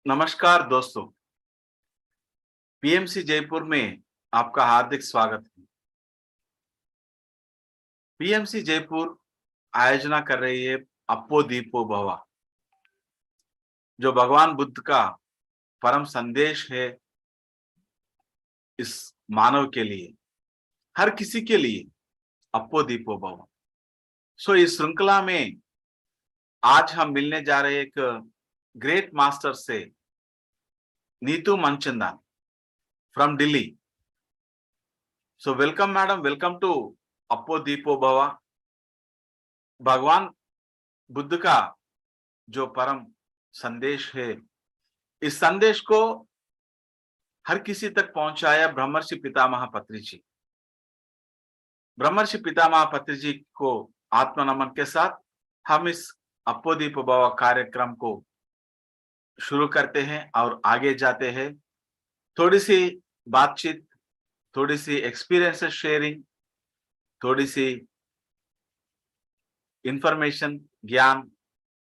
नमस्कार दोस्तों, पीएमसी जयपुर में आपका हार्दिक स्वागत है। पीएमसी जयपुर आयोजना कर रही है अप्पो दीपो भव, जो भगवान बुद्ध का परम संदेश है इस मानव के लिए, हर किसी के लिए अप्पो दीपो भव। इस श्रृंखला में आज हम मिलने जा रहे एक ग्रेट मास्टर से, Neetu Manchanda from Delhi. Welcome madam, welcome to Appo Deepo Bhava. भगवान बुद्ध का जो परम संदेश है, इस संदेश को हर किसी तक पहुंचाया ब्रह्मर्षि पितामह पत्री जी। ब्रह्मर्षि पितामह पत्री जी को आत्मनमन के साथ हम इस अप्पो दीपो भव कार्यक्रम को शुरू करते हैं और आगे जाते हैं। थोड़ी सी बातचीत, थोड़ी सी एक्सपीरियंस शेयरिंग, थोड़ी सी इंफॉर्मेशन, ज्ञान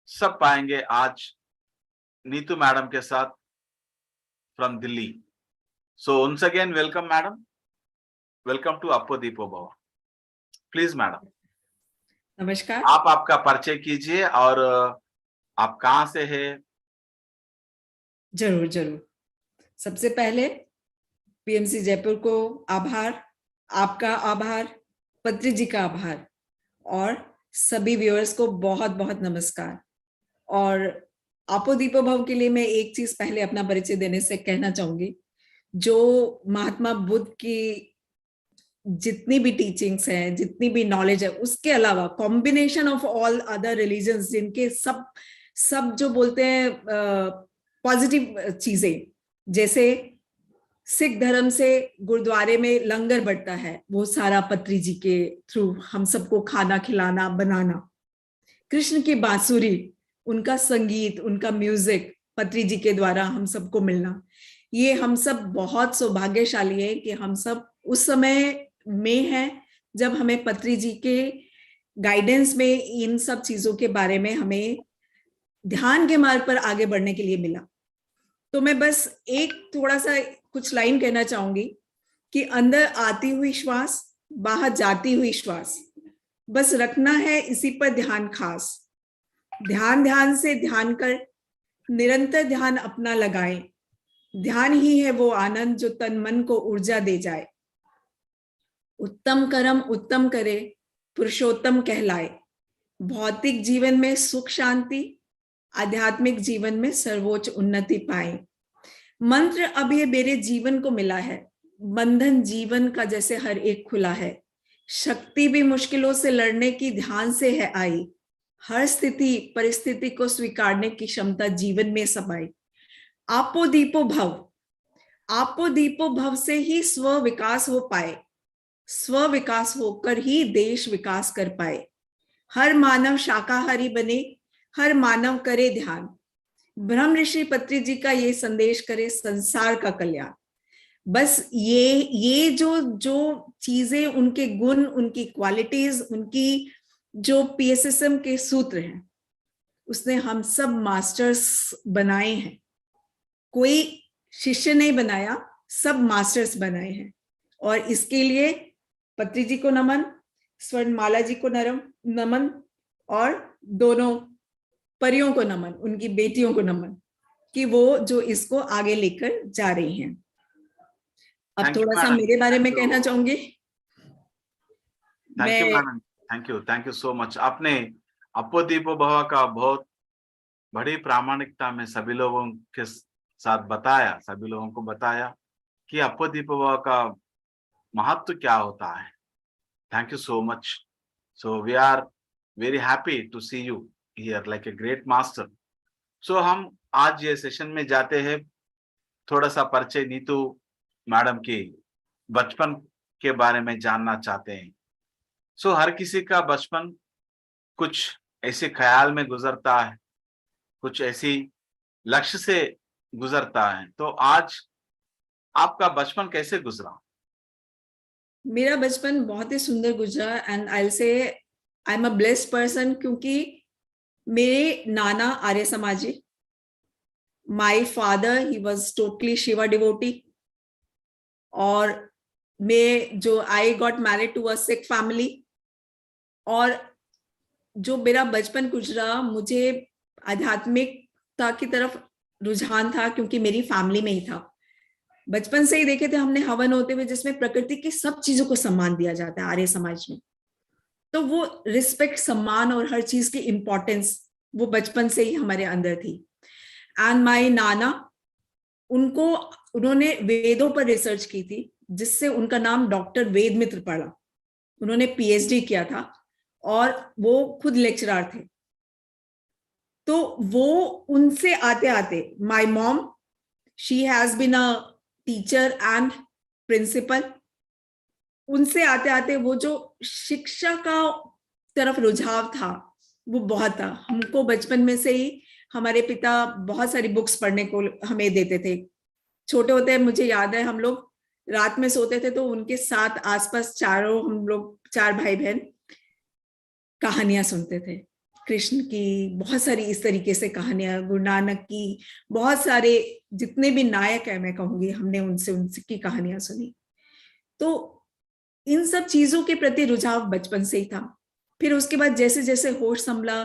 सब पाएंगे आज नीतू मैडम के साथ from Delhi. once again welcome madam, welcome to Appo Deepo Bhava. Please madam, नमस्कार। आप आपका परिचय कीजिए और आप कहाँ से हैं? जरूर जरूर। सबसे पहले पीएमसी जयपुर को आभार, आपका आभार, पत्री जी का आभार और सभी व्यूअर्स को बहुत बहुत नमस्कार। और अप्पो दीपो भव के लिए मैं एक चीज पहले अपना परिचय देने से कहना चाहूंगी। जो महात्मा बुद्ध की जितनी भी टीचिंग्स हैं, जितनी भी नॉलेज है, उसके अलावा combination of all other religions, जिनके सब जो बोलते हैं पॉजिटिव चीजें, जैसे सिख धर्म से गुरुद्वारे में लंगर बढ़ता है, वो सारा पत्री जी के थ्रू हम सबको खाना खिलाना बनाना। कृष्ण की बांसुरी, उनका संगीत, उनका म्यूजिक पत्री जी के द्वारा हम सबको मिलना, ये हम सब बहुत सौभाग्यशाली है कि हम सब उस समय में हैं जब हमें पत्री जी के गाइडेंस में इन सब चीजों के बारे में हमें ध्यान के मार्ग पर आगे बढ़ने के लिए मिला। तो मैं बस एक थोड़ा सा कुछ लाइन कहना चाहूंगी कि अंदर आती हुई श्वास, बाहर जाती हुई श्वास, बस रखना है इसी पर ध्यान खास। ध्यान से ध्यान कर निरंतर ध्यान अपना लगाएं। ध्यान ही है वो आनंद जो तन मन को ऊर्जा दे जाए। उत्तम कर्म उत्तम करे, पुरुषोत्तम कहलाए। भौतिक जीवन में सुख शांति, आध्यात्मिक जीवन में सर्वोच्च उन्नति पाए। मंत्र अब ये मेरे जीवन को मिला है, बंधन जीवन का जैसे हर एक खुला है। शक्ति भी मुश्किलों से लड़ने की ध्यान से है आई। हर स्थिति परिस्थिति को स्वीकारने की क्षमता जीवन में समाई। अप्पो दीपो भव, अप्पो दीपो भव से ही स्व विकास हो पाए। स्व विकास होकर ही देश विकास कर पाए। हर मानव शाकाहारी बने, हर मानव करे ध्यान। ब्रह्म ऋषि पत्री जी का ये संदेश करे संसार का कल्याण। बस ये जो चीजें, उनके गुण, उनकी क्वालिटीज, उनकी जो पीएसएसएम के सूत्र हैं, उसने हम सब मास्टर्स बनाए हैं। कोई शिष्य नहीं बनाया, सब मास्टर्स बनाए हैं। और इसके लिए पत्री जी को नमन, स्वर्णमाला जी को नमन और दोनों परियों को नमन, उनकी बेटियों को नमन कि वो जो इसको आगे लेकर जा रही हैं। अब थोड़ा सा मेरे बारे में कहना चाहूंगी। Thank you so much. आपने अप्पो दीपो भव का बहुत बड़ी प्रामाणिकता में सभी लोगों के साथ बताया, सभी लोगों को बताया कि अप्पो दीपो भव का महत्व क्या होता है। Thank you so much. We are very happy to see you here like a great master. हम आज ये सेशन में जाते हैं, थोड़ा सा परिचय नीतू मैडम की बचपन के बारे में जानना चाहते हैं। हर किसी का बचपन कुछ ऐसे ख्याल में गुजरता है, कुछ ऐसी लक्ष्य से गुजरता है। तो आज आपका बचपन कैसे गुजरा? मेरा बचपन बहुत ही सुंदर गुजरा and I will say I am a blessed person, क्योंकि मेरे नाना आर्य समाजी, My father, he was totally Shiva devotee. और I got married to a Sikh family. और जो मेरा बचपन गुजरा, मुझे आध्यात्मिकता की तरफ रुझान था क्योंकि मेरी फैमिली में ही था। बचपन से ही देखे थे हमने हवन होते हुए, जिसमें प्रकृति की सब चीजों को सम्मान दिया जाता है आर्य समाज में। तो वो रिस्पेक्ट, सम्मान और हर चीज की इंपॉर्टेंस वो बचपन से ही हमारे अंदर थी। एंड माय नाना, उन्होंने वेदों पर रिसर्च की थी, जिससे उनका नाम डॉक्टर वेद मित्र पड़ा। उन्होंने पीएचडी किया था और वो खुद लेक्चरर थे। तो वो उनसे आते आते, my mom, she has been a teacher and principal. उनसे आते आते वो जो शिक्षा का तरफ रुझाव था वो बहुत था। हमको बचपन में से ही हमारे पिता बहुत सारी बुक्स पढ़ने को हमें देते थे। छोटे होते मुझे याद है, हम लोग रात में सोते थे तो उनके साथ आसपास चारों, हम लोग 4 भाई बहन कहानियां सुनते थे। कृष्ण की बहुत सारी इस तरीके से कहानियां, गुरु नानक की बहुत सारे जितने भी नायक है मैं कहूंगी, हमने उनकी कहानियां सुनी। तो इन सब चीजों के प्रति रुझाव बचपन से ही था। फिर उसके बाद जैसे जैसे होश संभला,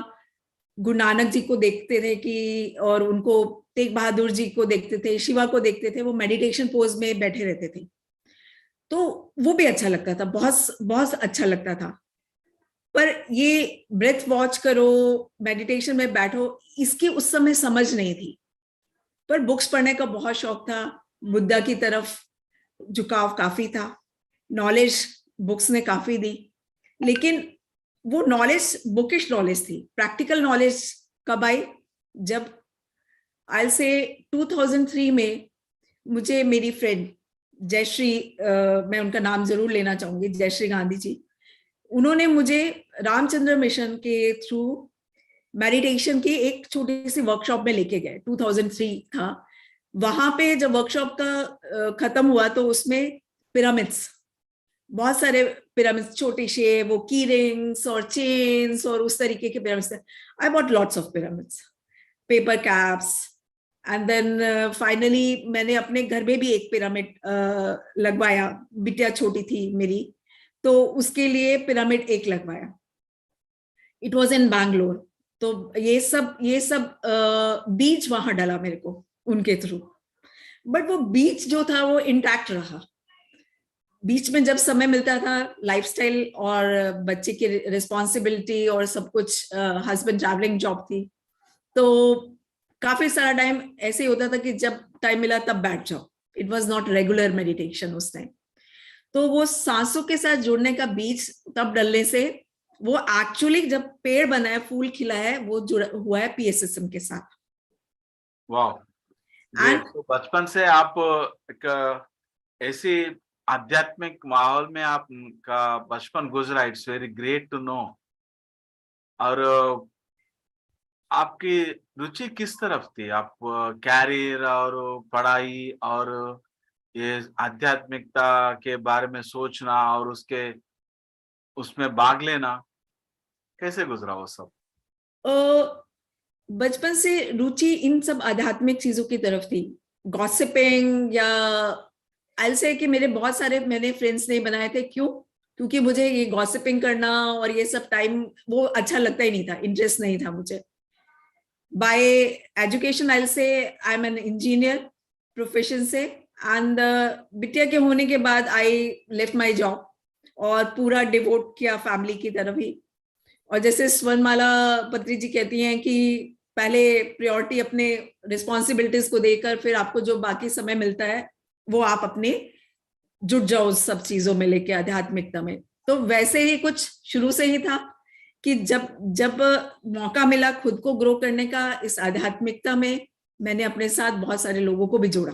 गुरु नानक जी को देखते थे कि, और उनको तेग बहादुर जी को देखते थे, शिवा को देखते थे, वो मेडिटेशन पोज में बैठे रहते थे। तो वो भी अच्छा लगता था, बहुत बहुत अच्छा लगता था। पर ये ब्रेथ वॉच करो, मेडिटेशन में बैठो, इसकी उस समय समझ नहीं थी। पर बुक्स पढ़ने का बहुत शौक था, बुद्धा की तरफ झुकाव काफी था, नॉलेज बुक्स ने काफी दी। लेकिन वो नॉलेज बुकिश नॉलेज थी। प्रैक्टिकल नॉलेज कब आई? जब आई से 2003 में मुझे मेरी फ्रेंड जयश्री, मैं उनका नाम जरूर लेना चाहूंगी, जयश्री गांधी जी, उन्होंने मुझे रामचंद्र मिशन के थ्रू मेडिटेशन की एक छोटी सी वर्कशॉप में लेके गए। 2003 था। वहां पे जब वर्कशॉप का खत्म हुआ तो उसमें पिरामिड्स, बहुत सारे पिरामिड्स, छोटे से वो की रिंग्स और चेन्स और उस तरीके के पिरामिड्स थे। I bought lots of pyramids, paper caps, and then finally मैंने अपने घर में भी एक पिरामिड लगवाया। बिटिया छोटी थी मेरी, तो उसके लिए पिरामिड एक लगवाया। It was in Bangalore. तो ये सब बीच वहां डला मेरे को उनके थ्रू। बट वो बीच जो था वो इंटैक्ट रहा। बीच में जब समय मिलता था, लाइफस्टाइल और बच्चे की रिस्पॉन्सिबिलिटी और सब कुछ, हस्बैंड ट्रैवलिंग जॉब थी, तो काफी सारा टाइम ऐसे ही होता था कि जब टाइम मिला तब बैठ जाओ। It was not regular meditation उस टाइम। तो वो सांसों के साथ जुड़ने का बीज तब डलने से वो एक्चुअली जब पेड़ बना है, फूल खिला है, वो जुड़ा हुआ है पीएसएसएम के साथ। वाह, तो बचपन से आप एक ऐसी आध्यात्मिक माहौल में आपका बचपन गुजरा। It's very great to know. और आपकी रुचि किस तरफ थी? आप कैरियर और पढ़ाई और ये आध्यात्मिकता के बारे में सोचना और उसमें भाग लेना, कैसे गुजरा वो सब? बचपन से रुचि इन सब आध्यात्मिक चीजों की तरफ थी। गॉसिपिंग या आई से कि मेरे बहुत सारे मैंने फ्रेंड्स नहीं बनाए थे। क्यों? क्योंकि मुझे ये गॉसिपिंग करना और ये सब टाइम वो अच्छा लगता ही नहीं था, इंटरेस्ट नहीं था मुझे। बाय एजुकेशन आई से I am an engineer profession से, एंड बिटिया के होने के बाद आई लेफ्ट माय जॉब और पूरा डिवोट किया फैमिली की तरफ ही। और जैसे स्वर्णमाला पत्री जी कहती हैं कि पहले प्रायोरिटी अपने रिस्पॉन्सिबिलिटीज को देकर फिर आपको जो बाकी समय मिलता है वो आप अपने जुट जाओ उस सब चीजों में लेके आध्यात्मिकता में। तो वैसे ही कुछ शुरू से ही था कि जब मौका मिला खुद को ग्रो करने का इस आध्यात्मिकता में, मैंने अपने साथ बहुत सारे लोगों को भी जोड़ा।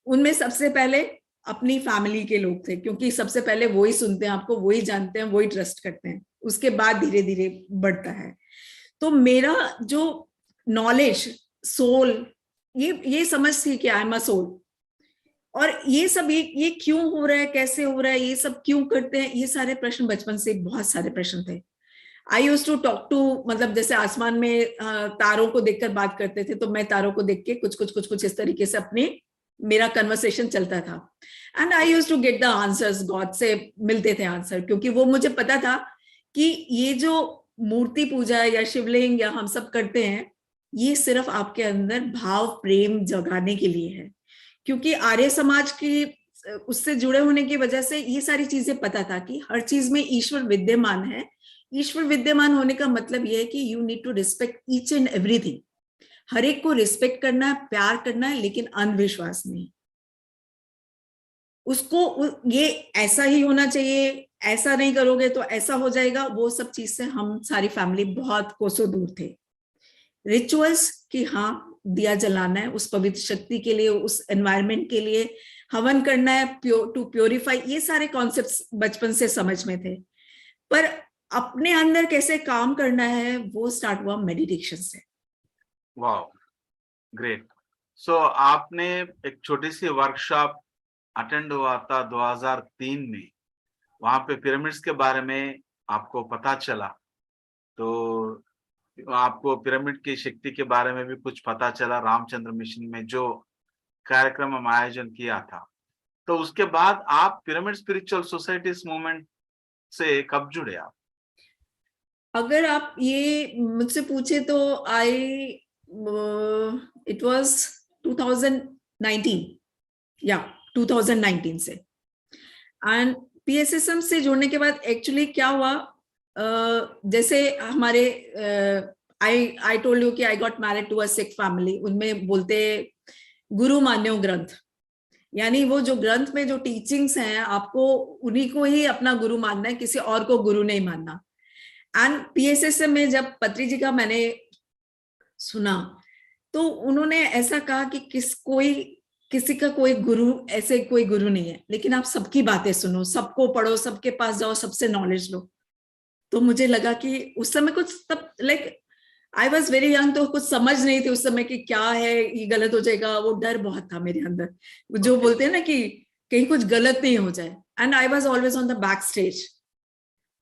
उनमें सबसे पहले अपनी फैमिली के लोग थे, क्योंकि सबसे पहले वो ही सुनते हैं आपको, वो ही जानते हैं, वो ही ट्रस्ट करते हैं। उसके बाद धीरे धीरे बढ़ता है। तो मेरा जो नॉलेज, सोल, ये समझ थी कि आई एम अ सोल। और ये सब ये क्यों हो रहा है, कैसे हो रहा है, ये सब क्यों करते हैं, ये सारे प्रश्न बचपन से बहुत सारे प्रश्न थे। आई यूज टू टॉक टू, मतलब जैसे आसमान में तारों को देखकर बात करते थे, तो मैं तारों को देख के कुछ इस तरीके से अपने मेरा कन्वर्सेशन चलता था। And I use to get the answers, God से मिलते थे आंसर, क्योंकि वो मुझे पता था कि ये जो मूर्ति पूजा या शिवलिंग या हम सब करते हैं, ये सिर्फ आपके अंदर भाव प्रेम जगाने के लिए है। क्योंकि आर्य समाज की उससे जुड़े होने की वजह से ये सारी चीजें पता था कि हर चीज में ईश्वर विद्यमान है। ईश्वर विद्यमान होने का मतलब यह है कि you need to respect each and everything. हर एक को रिस्पेक्ट करना है, प्यार करना है, लेकिन अंधविश्वास नहीं। उसको ये ऐसा ही होना चाहिए, ऐसा नहीं करोगे तो ऐसा हो जाएगा, वो सब चीज से हम सारी फैमिली बहुत कोसों दूर थे। रिचुअल्स कि हाँ दिया जलाना है उस पवित्र शक्ति के लिए, उस एनवायरनमेंट के लिए, हवन करना है टू प्योरीफाई, ये सारे कॉन्सेप्ट्स बचपन से समझ में थे। पर अपने अंदर कैसे काम करना है वो स्टार्ट हुआ मेडिटेशन से। वाह, ग्रेट। सो आपने एक छोटी सी वर्कशॉप अटेंड हुआ था 2003 में, वहां पे पिरामिड्स के बारे में आपको पता चला, तो आपको पिरामिड की शक्ति के बारे में भी कुछ पता चला रामचंद्र मिशन में जो कार्यक्रम हम आयोजन किया था। तो उसके बाद आप पिरामिड स्पिरिचुअल सोसाइटीज मूवमेंट से कब जुड़े आप? अगर आप ये मुझसे पूछे तो इट वाज 2019 या 2019 से। एंड पीएसएसएम से जुड़ने के बाद एक्चुअली क्या हुआ, जैसे हमारे आई टोल्ड यू कि I got married to a Sikh family. उनमें बोलते गुरु मान्यो ग्रंथ, यानी वो जो ग्रंथ में जो टीचिंग्स हैं आपको उन्हीं को ही अपना गुरु मानना है, किसी और को गुरु नहीं मानना। एंड पीएसएसएम में जब पत्री जी का मैंने सुना तो उन्होंने ऐसा कहा कि किसी का कोई गुरु, ऐसे कोई गुरु नहीं है, लेकिन आप सबकी बातें सुनो, सबको पढ़ो, सबके पास जाओ, सबसे नॉलेज लो। तो मुझे लगा कि उस समय कुछ तब like I was very young, तो कुछ समझ नहीं थी उस समय कि क्या है, ये गलत हो जाएगा, वो डर बहुत था मेरे अंदर, जो बोलते हैं ना कि कहीं कुछ गलत नहीं हो जाए। And I was always on the back stage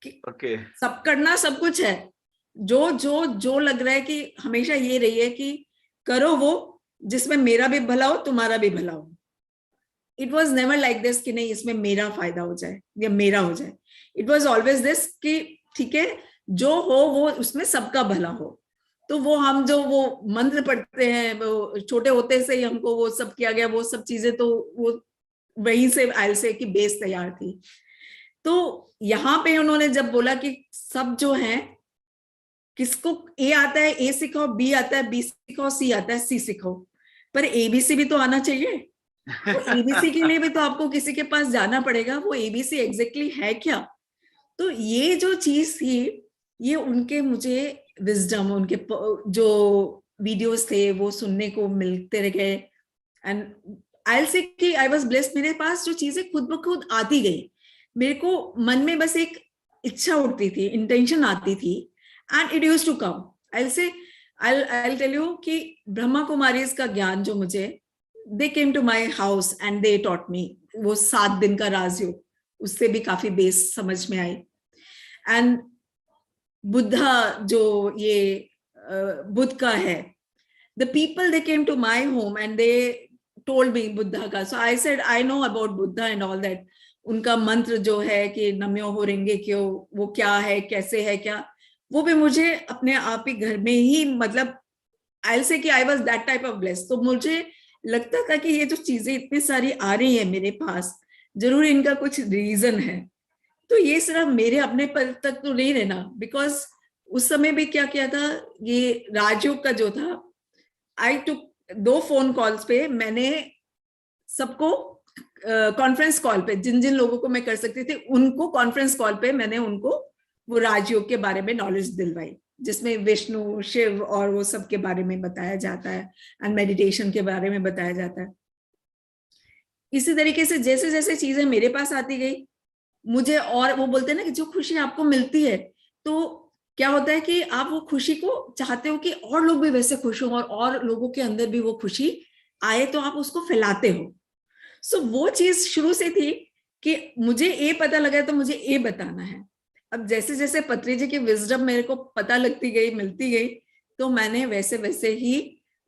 कि सब करना सब कुछ है, जो जो जो लग रहा है कि हमेशा ये रही है कि करो वो जिसमें मेरा भी भला हो, तुम्हारा भी भला हो। It was never like this कि नहीं इसमें मेरा फायदा हो जाए या मेरा हो जाए। इट वॉज ऑलवेज दिस कि ठीक है जो हो वो उसमें सबका भला हो। तो वो हम जो वो मंत्र पढ़ते हैं, वो छोटे होते से ही हमको वो सब किया गया, वो सब चीजें तो वो वहीं से आयल से कि बेस तैयार थी। तो यहाँ पे उन्होंने जब बोला कि सब जो है, किसको ए आता है ए सिखाओ, बी आता है बी सिखाओ, सी आता है सी सिखाओ, पर एबीसी भी तो आना चाहिए। तो एबीसी के लिए भी तो आपको किसी के पास जाना पड़ेगा, वो एबीसी एग्जैक्टली है क्या। तो ये जो चीज थी, ये उनके मुझे विजडम, उनके जो वीडियोस थे वो सुनने को मिलते रह गए। एंड आई से कि आई वाज ब्लेस्ड, मेरे पास जो चीजें खुद ब खुद आती गई। मेरे को मन में बस एक इच्छा उठती थी, इंटेंशन आती थी, and it used to come. I'll tell you कि ब्रह्मा कुमारीज का ज्ञान जो मुझे, they came to my house and they taught me, वो 7 दिन का राजयोग, उससे भी काफी बेस समझ में आई। एंड बुद्धा जो ये बुद्ध का है, the people they came to my home and they told me Buddha का, so I said I know about Buddha and all that। उनका मंत्र जो है कि नम्यो हो रेंगे क्यों, वो क्या है, कैसे है, क्या, वो भी मुझे अपने आप ही घर में ही, मतलब I'll say कि I was that type of blessed। तो मुझे लगता था कि ये जो चीजें इतनी सारी आ रही है मेरे पास, जरूर इनका कुछ रीजन है। तो ये सिर्फ मेरे अपने पद तक तो नहीं रहना, बिकॉज उस समय भी क्या किया था, ये राजयोग का जो था, आई टुक 2 फोन कॉल्स पे मैंने सबको कॉन्फ्रेंस कॉल पे, जिन जिन लोगों को मैं कर सकती थी उनको कॉन्फ्रेंस कॉल पे मैंने उनको वो राजयोग के बारे में नॉलेज दिलवाई, जिसमें विष्णु, शिव और वो सब के बारे में बताया जाता है, एंड मेडिटेशन के बारे में बताया जाता है। इसी तरीके से जैसे जैसे चीजें मेरे पास आती गई, मुझे, और वो बोलते हैं ना कि जो खुशी आपको मिलती है, तो क्या होता है कि आप वो खुशी को चाहते हो कि और लोग भी वैसे खुश हो, और लोगों के अंदर भी वो खुशी आए, तो आप उसको फैलाते हो। सो वो चीज शुरू से थी कि मुझे ए पता लगा तो मुझे ए बताना है। अब जैसे जैसे पत्री जी की विजडम मेरे को पता लगती गई, मिलती गई, तो मैंने वैसे वैसे ही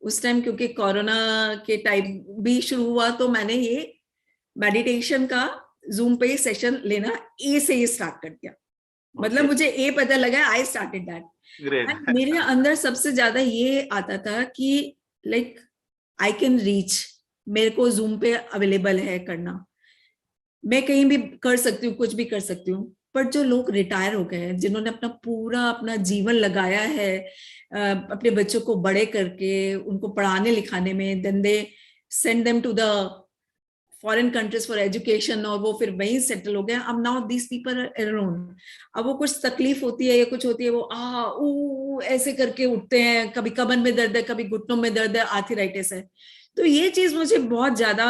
उस टाइम, क्योंकि कोरोना के टाइम भी शुरू हुआ, तो मैंने ये मेडिटेशन का जूम पे सेशन लेना ए से ही स्टार्ट कर दिया। मतलब मुझे ए पता लगा, I started that. Great. And मेरे अंदर सबसे ज्यादा ये आता था कि लाइक आई कैन रीच, मेरे को जूम पे अवेलेबल है करना, मैं कहीं भी कर सकती हूँ, कुछ भी कर सकती हूँ। पर जो लोग रिटायर हो गए हैं, जिन्होंने अपना जीवन लगाया है अपने बच्चों को बड़े करके उनको पढ़ाने लिखाने में, then they send them to the foreign countries for education, और वो फिर वहीं सेटल हो गए। अब now this people are alone. अब वो कुछ तकलीफ होती है या कुछ होती है, वो ऐसे करके उठते हैं, कभी कमर में दर्द है, कभी घुटनों में दर्द है, आर्थराइटिस है। तो ये चीज मुझे बहुत ज्यादा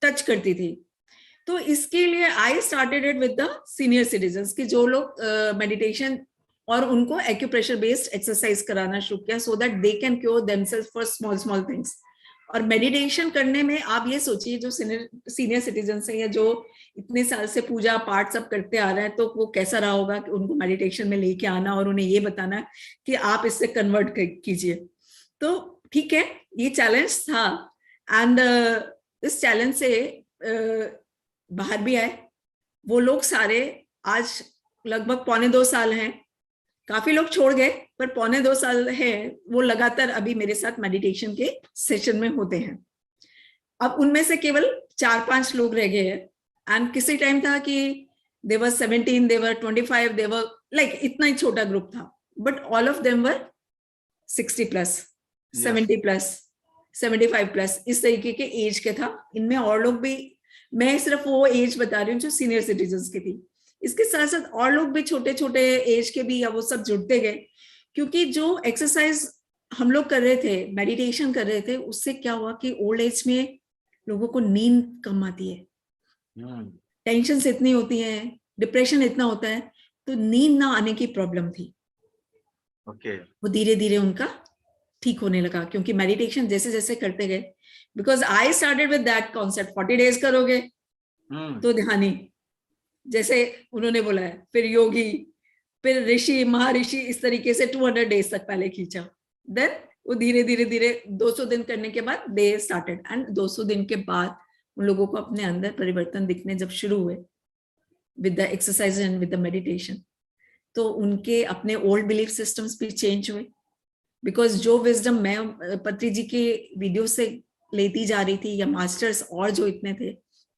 टच करती थी। तो इसके लिए I started it with the senior citizens, कि जो लोग मेडिटेशन और उनको एक्यूप्रेशर बेस्ड एक्सरसाइज कराना शुरू किया, so that they can cure themselves for small small things. और मेडिटेशन करने में आप ये सोचिए, जो सीनियर सिटीजन्स हैं या जो इतने साल से पूजा पाठ सब करते आ रहे हैं, तो वो कैसा रहा होगा कि उनको मेडिटेशन में लेके आना और उन्हें ये बताना कि आप इससे कन्वर्ट कीजिए। तो ठीक है, ये चैलेंज था। एंड इस चैलेंज से बाहर भी आए वो लोग सारे। आज लगभग 1.25 साल हैं, काफी लोग छोड़ गए, पर 1.25 साल है वो लगातार अभी मेरे साथ मेडिटेशन के सेशन में होते हैं। अब उनमें से केवल 4-5 लोग रह गए हैं। एंड किसी टाइम था कि they were 17, they were 25, they were like इतना ही छोटा ग्रुप था, but all of them were 60+, 70+, 75+, इस तरीके के एज के था। इनमें और लोग भी, मैं सिर्फ वो एज बता रही हूँ जो सीनियर सिटीजन्स की थी, इसके साथ साथ और लोग भी छोटे छोटे एज के भी, या वो सब जुड़ते गए। क्योंकि जो एक्सरसाइज हम लोग कर रहे थे, मेडिटेशन कर रहे थे, उससे क्या हुआ कि ओल्ड एज में लोगों को नींद कम आती है, टेंशन इतनी होती है, डिप्रेशन इतना होता है, तो नींद ना आने की प्रॉब्लम थी। वो धीरे धीरे उनका ठीक होने लगा, क्योंकि मेडिटेशन जैसे जैसे करते गए, because I started with that concept, 40 days करोगे तो ध्यानी, जैसे उन्होंने बोला है, फिर योगी, फिर ऋषि, महर्षि, इस तरीके से 200 डेज तक पहले खींचा। देन वो धीरे धीरे धीरे 200 दिन करने के बाद दे स्टार्टेड, एंड 200 दिन के बाद उन लोगों को अपने अंदर परिवर्तन दिखने जब शुरू हुए with the exercise and with the meditation, तो उनके अपने ओल्ड बिलीफ सिस्टम्स भी चेंज हुए। बिकॉज जो विजडम मैं पत्री जी के वीडियो से लेती जा रही थी, या मास्टर्स और जो इतने थे,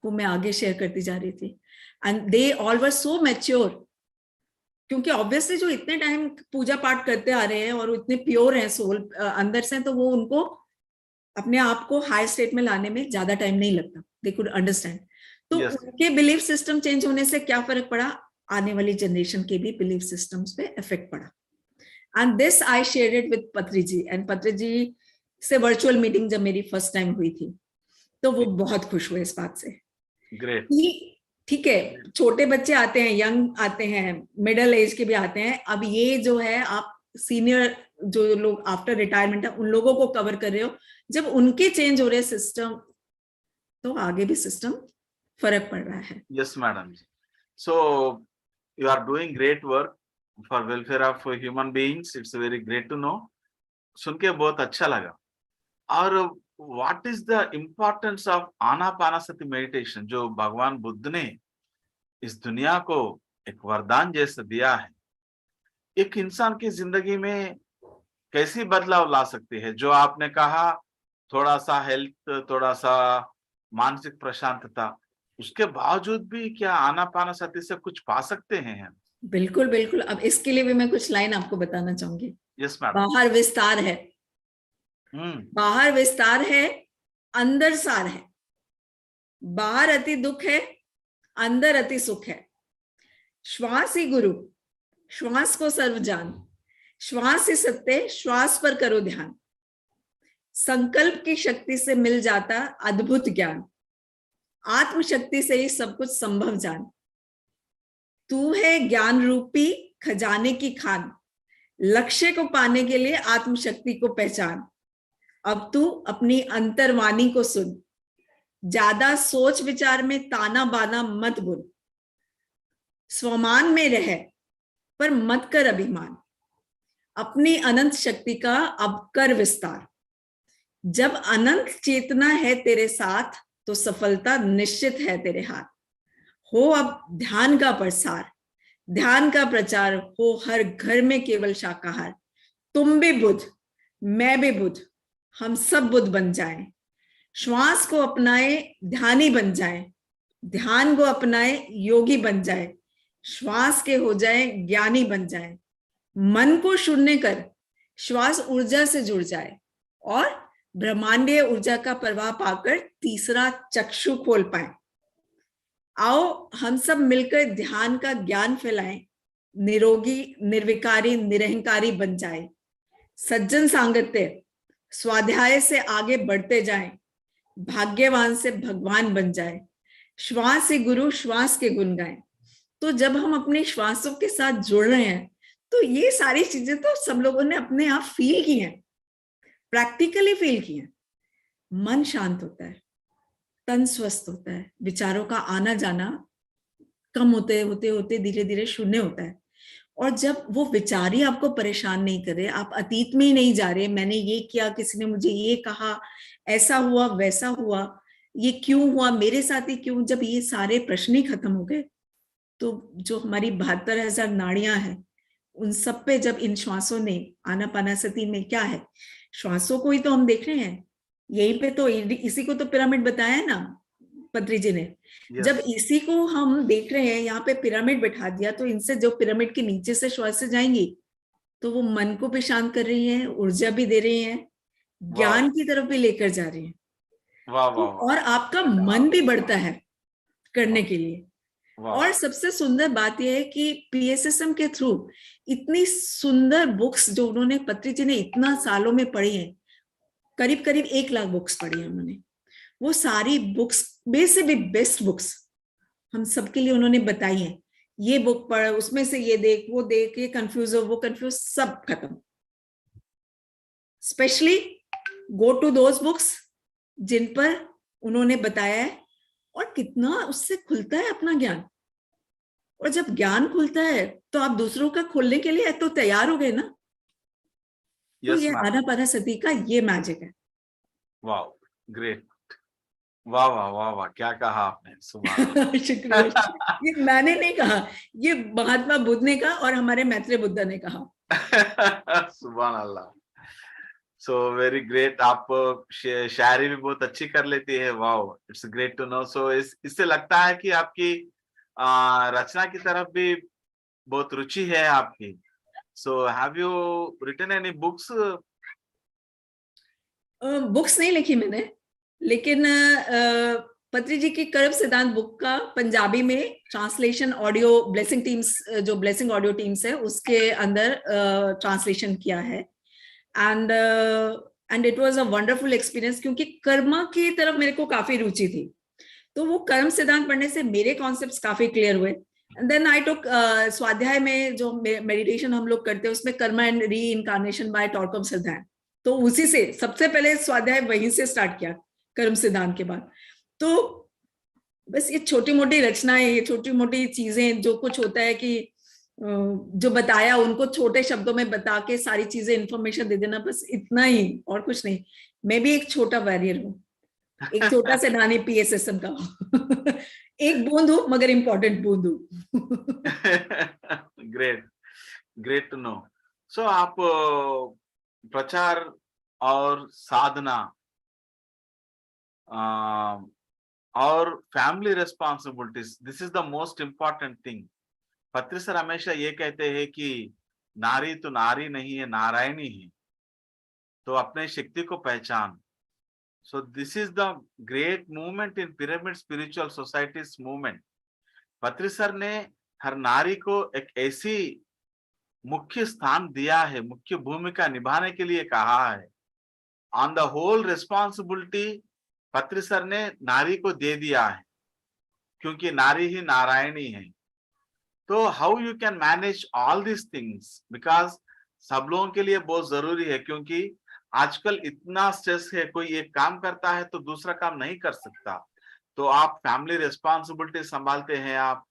वो मैं आगे शेयर करती जा रही थी। And they all were so mature, क्योंकि ऑब्वियसली जो इतने टाइम पूजा पाठ करते आ रहे हैं और इतने प्योर हैं सोल अंदर से, तो वो उनको अपने आप को हाई स्टेट में लाने में ज्यादा टाइम नहीं लगता, दे कुड अंडरस्टैंड। तो उनके बिलीफ सिस्टम चेंज होने से क्या फर्क पड़ा, आने वाली जनरेशन के भी बिलीफ सिस्टम्स पे इफेक्ट पड़ा। And this I share it with पत्री जी, एंड पत्री जी से वर्चुअल मीटिंग जब मेरी फर्स्ट टाइम हुई थी, तो वो बहुत खुश हुए इस बात से। ग्रेट। ठीक है, छोटे बच्चे आते हैं, यंग आते हैं, मिडिल एज के भी आते हैं। अब ये जो है, आप सीनियर जो लोग आफ्टर रिटायरमेंट है, उन लोगों को कवर कर रहे हो। जब उनके चेंज हो रहे सिस्टम, तो आगे भी सिस्टम फर्क पड़ रहा है। Yes madam. So you are doing great work for welfare of human beings. It's very great to know. सुन के बहुत अच्छा लगा। और what is the importance of Anapanasati meditation, जो भगवान बुद्ध ने इस दुनिया को एक वरदान जैसे दिया है, एक इंसान की जिंदगी में कैसी बदलाव ला सकती है? जो आपने कहा, थोड़ा सा हेल्थ, थोड़ा सा मानसिक प्रशांतता, उसके बावजूद भी क्या आनापानासति से कुछ पा सकते हैं हम? बिल्कुल बिल्कुल। अब इसके लिए भी मैं कुछ लाइन आपको बताना चाहूंगी। Yes madam. बाहर विस्तार है, बाहर विस्तार है, अंदर सार है। बाहर अति दुख है, अंदर अति सुख है। श्वास ही गुरु, श्वास को सर्व जान, श्वास ही सत्य, श्वास पर करो ध्यान। संकल्प की शक्ति से मिल जाता अद्भुत ज्ञान, आत्मशक्ति से ही सब कुछ संभव जान। तू है ज्ञान रूपी खजाने की खान, लक्ष्य को पाने के लिए आत्मशक्ति को पहचान। अब तू अपनी अंतर्वाणी को सुन, ज्यादा सोच विचार में ताना बाना मत बुन। स्वमान में रह, पर मत कर अभिमान, अपनी अनंत शक्ति का अब कर विस्तार। जब अनंत चेतना है तेरे साथ, तो सफलता निश्चित है तेरे हाथ। हो अब ध्यान का प्रसार, ध्यान का प्रचार हो हर घर में केवल शाकाहार। तुम भी बुद्ध, मैं भी बुद्ध, हम सब बुद्ध बन जाएं। श्वास को अपनाए ध्यानी बन जाए, ध्यान को अपनाए योगी बन जाए, श्वास के हो जाए ज्ञानी बन जाए। मन को शून्य कर श्वास ऊर्जा से जुड़ जाए, और ब्रह्मांडीय ऊर्जा का प्रवाह पाकर तीसरा चक्षु खोल पाए। आओ हम सब मिलकर ध्यान का ज्ञान फैलाएं, निरोगी निर्विकारी निरहंकारी बन जाए। सज्जन सांगत्य स्वाध्याय से आगे बढ़ते जाएं, भाग्यवान से भगवान बन जाए। श्वास से गुरु, श्वास के गुण गाएं। तो जब हम अपने श्वासों के साथ जुड़ रहे हैं, तो ये सारी चीजें तो सब लोगों ने अपने आप फील की हैं, प्रैक्टिकली फील की हैं। मन शांत होता है, तन स्वस्थ होता है, विचारों का आना जाना कम होते होते होते धीरे धीरे शून्य होता है। और जब वो विचार ही आपको परेशान नहीं कर रहे, आप अतीत में ही नहीं जा रहे, मैंने ये किया, किसी ने मुझे ये कहा, ऐसा हुआ वैसा हुआ, ये क्यों हुआ, मेरे साथ ही क्यों, जब ये सारे प्रश्न ही खत्म हो गए, तो जो हमारी 72,000 नाड़ियां हैं, उन सब पे जब इन श्वासों ने, आनापानासती में क्या है, श्वासों को ही तो हम देख रहे हैं। यहीं पे तो इसी को तो पिरामिड बताया है ना पत्री जी ने। जब इसी को हम देख रहे हैं, यहाँ पे पिरामिड बैठा दिया, तो इनसे जो पिरामिड के नीचे से श्वास से जाएंगी, तो वो मन को भी शांत कर रही है, ऊर्जा भी दे रही है, ज्ञान की तरफ भी लेकर जा रही है। तो और आपका मन भी बढ़ता है करने के लिए। और सबसे सुंदर बात यह है कि पीएसएसएम के थ्रू इतनी सुंदर बुक्स जो उन्होंने, पत्री जी ने इतना सालों में पढ़ी है, करीब करीब 1 लाख बुक्स पढ़ी है उन्होंने। वो सारी बुक्स में से भी बेस्ट बुक्स हम सबके लिए उन्होंने बताई हैं। ये बुक पढ़, उसमें से ये देख, वो देख, ये कंफ्यूज हो, वो कंफ्यूज, सब खत्म। Specially go to those books जिन पर उन्होंने बताया है, और कितना उससे खुलता है अपना ज्ञान। और जब ज्ञान खुलता है, तो आप दूसरों का खोलने के लिए तो तैयार हो गए ना। तो ये आनापानासती का ये मैजिक है। वाह, ग्रेट, वाह वाह वाह वाह, क्या कहा आपने, सुभान शुक्रिया। ये मैंने नहीं कहा, ये महात्मा बुद्ध ने कहा और हमारे मैत्रेय बुद्धा ने कहा। सुभान अल्लाह। So very great. आप शायरी भी बहुत अच्छी कर लेती है। Wow, it's great to know. So इससे लगता है कि आपकी रचना की तरफ भी बहुत रुचि है आपकी। So have you written any books? Books नहीं लिखी मैंने, लेकिन पत्री जी की कर्म सिद्धांत बुक का पंजाबी में ट्रांसलेशन ऑडियो ब्लेसिंग टीम्स, जो ब्लेसिंग ऑडियो टीम्स है, उसके अंदर ट्रांसलेशन किया है। And it was a wonderful experience, क्योंकि कर्मा की तरफ मेरे को काफी रुचि थी। तो वो कर्म सिद्धांत पढ़ने से मेरे कॉन्सेप्ट्स काफी क्लियर हुए। एंड देन आई टुक स्वाध्याय में जो मेडिटेशन हम लोग करते हैं, उसमें Karma and re incarnation bye टॉर्कम सिद्धांत, तो उसी से सबसे पहले स्वाध्याय वहीं से स्टार्ट किया, कर्म सिद्धांत के बाद। तो बस ये छोटी मोटी रचनाएं, ये छोटी मोटी चीजें, जो कुछ होता है कि जो बताया उनको छोटे शब्दों में बता के सारी चीजें इंफॉर्मेशन दे देना, बस इतना ही, और कुछ नहीं। मैं भी एक छोटा वॉरियर हूँ, एक छोटा से नानी पीएसएसएम का एक बूंद हूँ, मगर इंपॉर्टेंट बूंद हूँ। Great, great to know. So आप प्रचार और साधना और family responsibilities, this is the most important thing. Patri sir हमेशा ये कहते हैं कि नारी तो नारी नहीं है, नारायणी है, तो अपने शक्ति को पहचान। So this is the great movement in pyramid spiritual societies movement. पत्री सर ने हर नारी को एक ऐसी मुख्य स्थान दिया है, मुख्य भूमिका निभाने के लिए कहा है। ऑन द होल रिस्पॉन्सिबिलिटी पत्री सर ने नारी को दे दिया है, क्योंकि नारी ही नारायणी है। तो how you can manage all this things, because सब लोगों के लिए बहुत जरूरी है, क्योंकि आजकल इतना स्ट्रेस है, कोई एक काम करता है तो दूसरा काम नहीं कर सकता। तो आप फैमिली रिस्पॉन्सिबिलिटी संभालते हैं, आप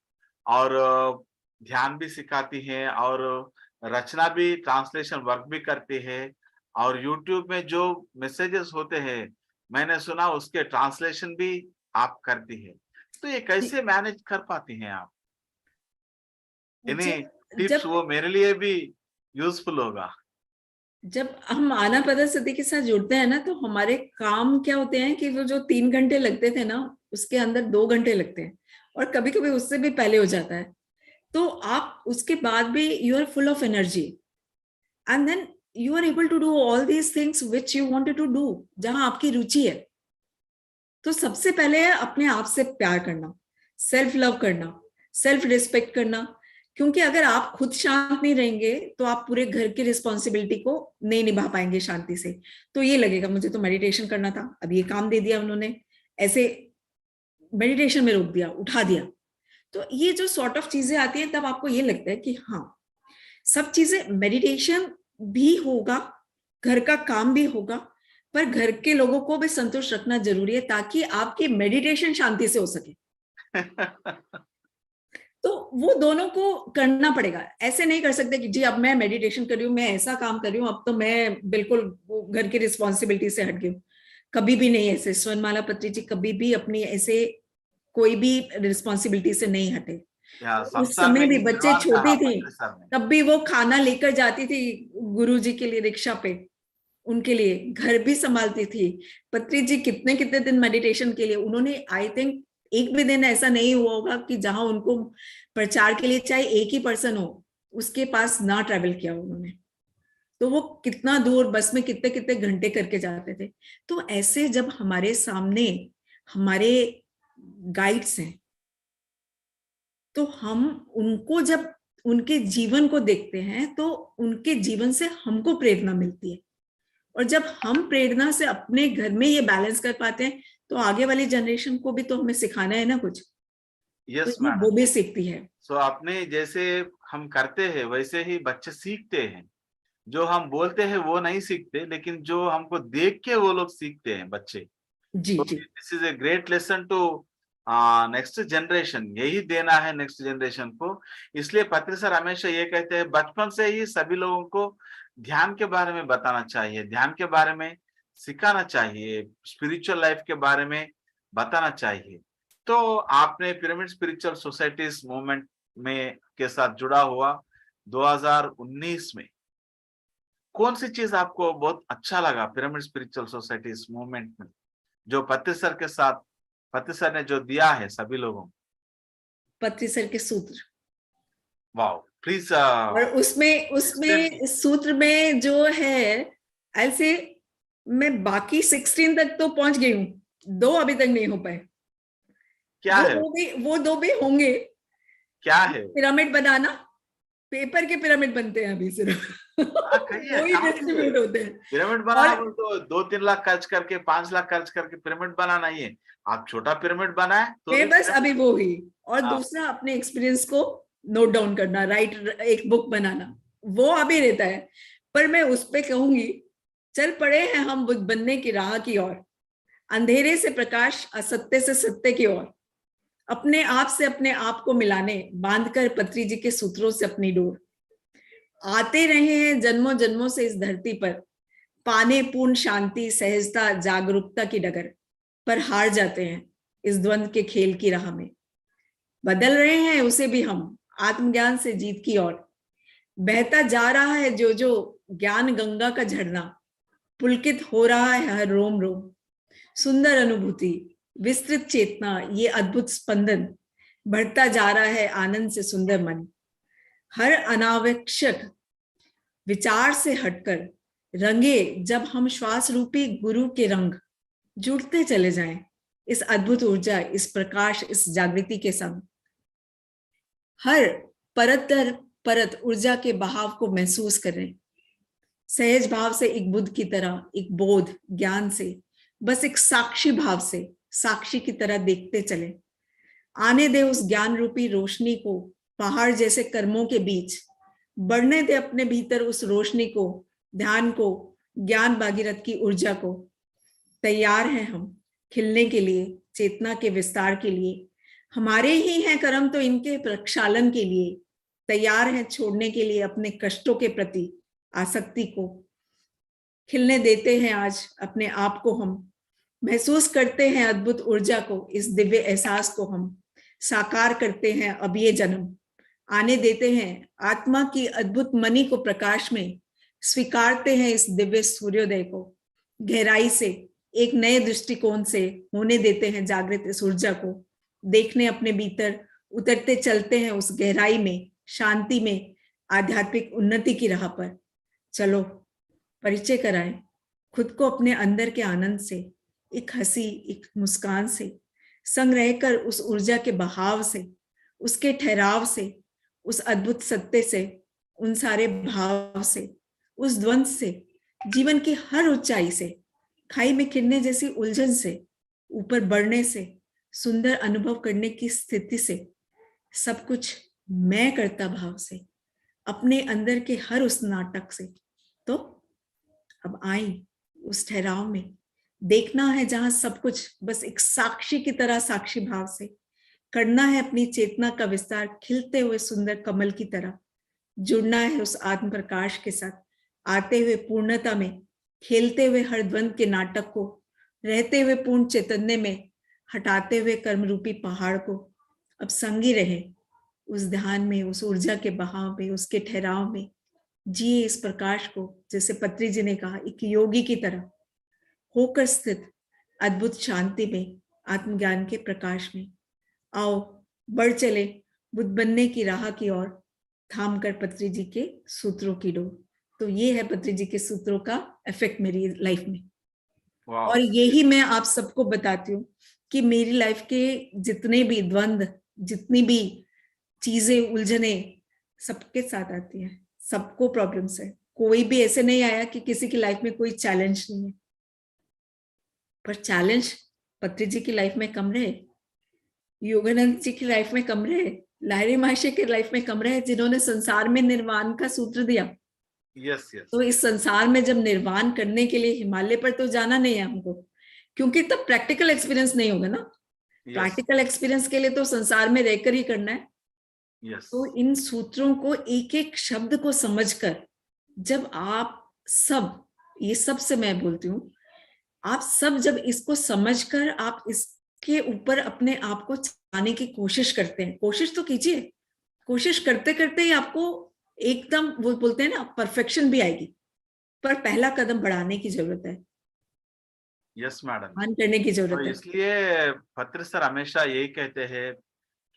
और ध्यान भी सिखाती हैं और रचना भी, ट्रांसलेशन वर्क भी करती है। और यूट्यूब में जो मैसेजेस होते हैं, मैंने सुना उसके ट्रांसलेशन भी आप करती है। तो ये कैसे मैनेज कर पाती हैं आप? इन्हीं टिप्स जब वो मेरे लिए भी यूजफुल होगा। जब हम आनापाना सती के साथ जुड़ते हैं ना, तो हमारे काम क्या होते हैं कि वो जो 3 घंटे लगते थे ना, उसके अंदर 2 घंटे लगते हैं, और कभी कभी उससे भी पहले हो जाता है। तो आप उसके बाद भी you are full of energy, and then you are able to do all these things which you wanted to do, जहां आपकी रुचि है। तो सबसे पहले है अपने आप से प्यार करना, सेल्फ लव करना, सेल्फ रिस्पेक्ट करना। क्योंकि अगर आप खुद शांत नहीं रहेंगे तो आप पूरे घर की रिस्पॉन्सिबिलिटी को नहीं निभा पाएंगे शांति से। तो ये लगेगा मुझे तो मेडिटेशन करना था, अब ये काम दे दिया उन्होंने, ऐसे मेडिटेशन में रोक दिया, उठा दिया। तो ये जो सॉर्ट ऑफ चीजें आती हैं, तब आपको ये लगता है कि हाँ, सब चीजें, मेडिटेशन भी होगा, घर का काम भी होगा, पर घर के लोगों को भी संतुष्ट रखना जरूरी है, ताकि आपकी मेडिटेशन शांति से हो सके। तो वो दोनों को करना पड़ेगा। ऐसे नहीं कर सकते कि जी अब मैं मेडिटेशन कर रही हूँ, मैं ऐसा काम कर रही हूँ, अब तो मैं बिल्कुल घर की रिस्पॉन्सिबिलिटी से हट गई हूँ। कभी भी नहीं ऐसे। स्वर्णमाला पत्री जी कभी भी अपनी ऐसे कोई भी रिस्पॉन्सिबिलिटी से नहीं हटे। उस संसार में समय भी ही बच्चे निर्वाण कहा छोटी थी, पत्रिसर ने। तब भी वो खाना लेकर जाती थी गुरु जी के लिए रिक्शा पे, उनके लिए घर भी संभालती थी। पत्री जी कितने कितने दिन मेडिटेशन के लिए उन्होंने, आई थिंक एक भी दिन ऐसा नहीं हुआ होगा कि जहां उनको प्रचार के लिए चाहे एक ही पर्सन हो, उसके पास ना ट्रैवल किया उन्होंने। तो वो कितना दूर बस में कितने कितने घंटे करके जाते थे। तो ऐसे जब हमारे सामने हमारे गाइड्स हैं, तो हम उनको जब उनके जीवन को देखते हैं तो उनके जीवन से हमको प्रेरणा मिलती है। और जब हम प्रेरणा से अपने घर में ये बैलेंस कर पाते हैं, तो आगे वाली जनरेशन को भी तो हमें सिखाना है ना कुछ, तो यस ये मैडम। वो भी सीखती है। सो आपने जैसे हम करते हैं वैसे ही बच्चे सीखते हैं। जो हम बोलते हैं वो नहीं सीखते, लेकिन जो हमको देख के वो लोग सीखते हैं बच्चे। जी तो जी। This is a great lesson to next generation. यही देना है नेक्स्ट जनरेशन को। इसलिए पत्री सर हमेशा ये कहते हैं बचपन से ही सभी लोगों को ध्यान के बारे में बताना चाहिए, ध्यान के बारे में सिखाना चाहिए, स्पिरिचुअल लाइफ के बारे में बताना चाहिए। तो आपने पिरामिड स्पिरिचुअल सोसाइटीज मूवमेंट में के साथ जुड़ा हुआ 2019 में कौन सी चीज आपको बहुत अच्छा लगा पिरामिड स्पिरिचुअल सोसाइटीज मूवमेंट में, जो पत्री सर के साथ पत्री सर ने जो दिया है सभी लोगों को? पत्री सर के सूत्र, वाओ, प्लीज और उसमें एक्सप्लेन। उसमें सूत्र में जो है, ऐसे मैं बाकी 16 तक तो पहुंच गई हूँ, 2 अभी तक नहीं हो पाए। क्या है? वो दो भी होंगे। क्या है? पिरामिड बनाना, पेपर के पिरामिड बनते हैं अभी सिर्फ। हाँ, कहिए, वो ही काम कीजिए। डिस्ट्रीब्यूट होते हैं। पिरामिड और बनाना बोल तो 2-3 लाख खर्च करके, 5 लाख खर्च करके पिरामिड बनाना ही है। आप छोटा पिरामिड बनाए तो भी मैं बस अभी पिरामिड। वो हुई। और हाँ, दूसरा अपने एक्सपीरियंस को नोट डाउन करना, राइट, एक बुक बनाना, वो अभी रहता है। पर मैं उस पे कहूंगी, चल पड़े हैं हम बुद्ध बनने की राह की ओर, अंधेरे से प्रकाश, असत्य से सत्य की ओर, अपने आप से अपने आप को मिलाने, बांधकर पत्री जी के सूत्रों से अपनी डोर। आते रहे हैं जन्मों जन्मों से इस धरती पर, पाने पूर्ण शांति, सहजता, जागरूकता की डगर, पर हार जाते हैं इस द्वंद के खेल की राह में। बदल रहे हैं उसे भी हम, आत्मज्ञान से जीत की ओर। बहता जा रहा है जो जो ज्ञान गंगा का झरना, पुलकित हो रहा है हर रोम रोम। सुंदर अनुभूति, विस्तृत चेतना, ये अद्भुत स्पंदन, बढ़ता जा रहा है आनंद से सुंदर मन। हर अनावश्यक विचार से हटकर रंगे जब हम श्वास रूपी गुरु के रंग, जुड़ते चले जाएं इस अद्भुत ऊर्जा, इस प्रकाश, इस जागृति के संग। हर परत दर परत ऊर्जा के बहाव को महसूस करें, सहज भाव से, एक बुद्ध की तरह, एक बोध ज्ञान से, बस एक साक्षी भाव से, साक्षी की तरह देखते चले। आने दे उस ज्ञान रूपी रोशनी को पहाड़ जैसे कर्मों के बीच, बढ़ने दे अपने भीतर उस रोशनी को, ध्यान को, ज्ञान भागीरथ की ऊर्जा को। तैयार हैं हम खिलने के लिए, चेतना के विस्तार के लिए। हमारे ही हैं कर्म, तो इनके प्रक्षालन के लिए तैयार हैं, छोड़ने के लिए अपने कष्टों के प्रति आसक्ति को। खिलने देते हैं आज अपने आप को हम, महसूस करते हैं अद्भुत ऊर्जा को, इस दिव्य एहसास को हम साकार करते हैं अब ये जन्म। आने देते हैं आत्मा की अद्भुत मणि को प्रकाश में, स्वीकारते हैं इस दिव्य सूर्योदय को। गहराई से एक नए दृष्टिकोण से होने देते हैं जागृत इस ऊर्जा को। देखने अपने भीतर, उतरते चलते हैं उस गहराई में, शांति में, आध्यात्मिक उन्नति की राह पर। चलो परिचय कराएं खुद को अपने अंदर के आनंद से, एक हंसी, एक मुस्कान से, संग रहकर उस ऊर्जा के बहाव से, उसके ठहराव से, उस अद्भुत सत्य से, उन सारे भाव से, उस द्वंद से, जीवन की हर ऊंचाई से, खाई में खिलने जैसी उलझन से, ऊपर बढ़ने से, सुंदर अनुभव करने की स्थिति से, सब कुछ मैं करता भाव से, अपने अंदर के हर उस नाटक से। तो अब आई उस ठहराव में, देखना है जहां सब कुछ बस एक साक्षी की तरह साक्षी भाव से। करना है अपनी चेतना का विस्तार खिलते हुए सुंदर कमल की तरह। जुड़ना है उस आत्म प्रकाश के साथ, आते हुए पूर्णता में, खेलते हुए हर द्वंद के नाटक को, रहते हुए पूर्ण चैतन्य में, हटाते हुए कर्म रूपी पहाड़ को। अब संगी रहे उस ध्यान में, उस ऊर्जा के बहाव में, उसके ठहराव में। जिए इस प्रकाश को, जैसे पत्री जी ने कहा, एक योगी की तरह होकर स्थित अद्भुत शांति में, आत्मज्ञान के प्रकाश में। आओ बढ़ चले बुद्ध बनने की राह की ओर, थाम कर पत्री जी के सूत्रों की डोर। तो ये है पत्री जी के सूत्रों का इफेक्ट मेरी लाइफ में। और यही मैं आप सबको बताती हूँ कि मेरी लाइफ के जितने भी द्वंद, जितनी भी चीजें, उलझने सबके साथ आती हैं, सबको प्रॉब्लम्स है। कोई भी ऐसे नहीं आया कि किसी की लाइफ में कोई चैलेंज नहीं है, पर चैलेंज पत्री जी की लाइफ में कम रहे, योगानंद जी की लाइफ में कम रहे, लाहिरी महर्षि की लाइफ में कम रहे, जिन्होंने संसार में निर्वाण का सूत्र दिया। Yes yes. तो इस संसार में जब निर्वाण करने के लिए हिमालय पर तो जाना नहीं है हमको, क्योंकि तब प्रैक्टिकल एक्सपीरियंस नहीं होगा ना। प्रैक्टिकल एक्सपीरियंस के लिए तो संसार में रहकर ही करना है। तो इन सूत्रों को, एक एक शब्द को समझकर, जब आप सब, ये सब से मैं बोलती हूँ, आप सब जब इसको समझकर आप इसके ऊपर अपने आप को चलाने की कोशिश करते हैं, कोशिश तो कीजिए, कोशिश करते करते ही आपको एकदम, वो बोलते हैं ना, परफेक्शन भी आएगी, पर पहला कदम बढ़ाने की जरूरत है। यस मैडम, ध्यान करने की जरूरत तो है। इसलिए पत्र सर हमेशा यही कहते हैं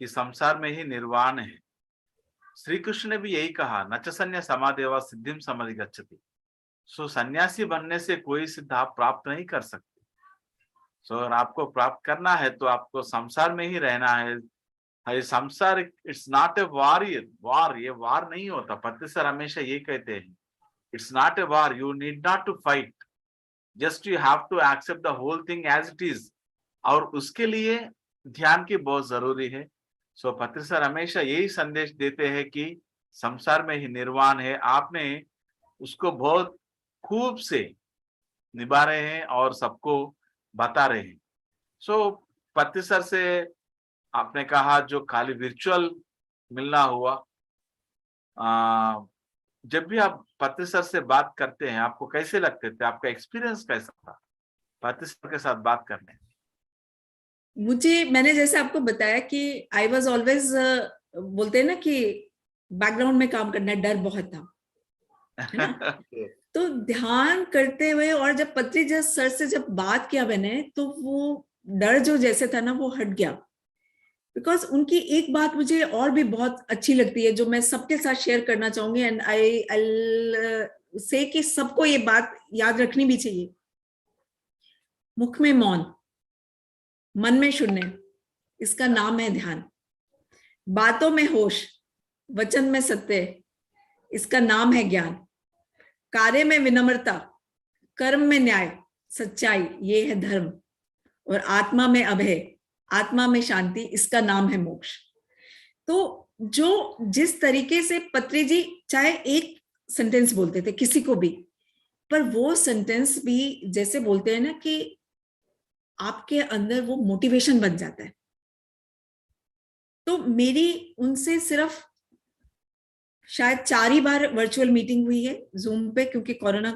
कि संसार में ही निर्वाण है। श्री कृष्ण ने भी यही कहा, नच सन्या समादेवा सिद्धिम समधिगच्छति। सो सन्यासी बनने से कोई सिद्ध आप प्राप्त नहीं कर सकते। सो अगर आपको प्राप्त करना है तो आपको संसार में ही रहना है। संसार इट्स नॉट ए वार, ये वार नहीं होता। पत्र सर हमेशा ये कहते हैं, it's not a war, you need not to fight, just you have to accept the whole thing as it is. और उसके लिए ध्यान की बहुत जरूरी है। सो पत्र सर हमेशा यही संदेश देते हैं कि संसार में ही निर्वाण है। आपने उसको बहुत खूब से निभा रहे हैं और सबको बता रहे हैं। सो पत्र सर से आपने कहा जो खाली वर्चुअल मिलना हुआ, जब भी आप पत्र सर से बात करते हैं आपको कैसे लगते थे, आपका एक्सपीरियंस कैसा था पत्र सर के साथ बात करने? मुझे, मैंने जैसे आपको बताया कि आई वॉज ऑलवेज, बोलते हैं ना कि बैकग्राउंड में काम करना, डर बहुत था, है ना। तो ध्यान करते हुए, और जब पत्री जी सर से जब बात किया मैंने, तो वो डर जो जैसे था ना, वो हट गया। बिकॉज उनकी एक बात मुझे और भी बहुत अच्छी लगती है, जो मैं सबके साथ शेयर करना चाहूंगी, एंड आई से कि सबको ये बात याद रखनी भी चाहिए। मुख में मौन, मन में शून्य, इसका नाम है ध्यान। बातों में होश, वचन में सत्य, इसका नाम है ज्ञान। कार्य में विनम्रता, कर्म में न्याय, सच्चाई, ये है धर्म। और आत्मा में अभय, आत्मा में शांति, इसका नाम है मोक्ष। तो जो जिस तरीके से पत्री जी चाहे एक सेंटेंस बोलते थे किसी को भी, पर वो सेंटेंस भी जैसे बोलते हैं ना कि आपके अंदर वो मोटिवेशन बन जाता है। तो मेरी उनसे सिर्फ शायद 4 ही बार वर्चुअल मीटिंग हुई है जूम पे, क्योंकि कोरोना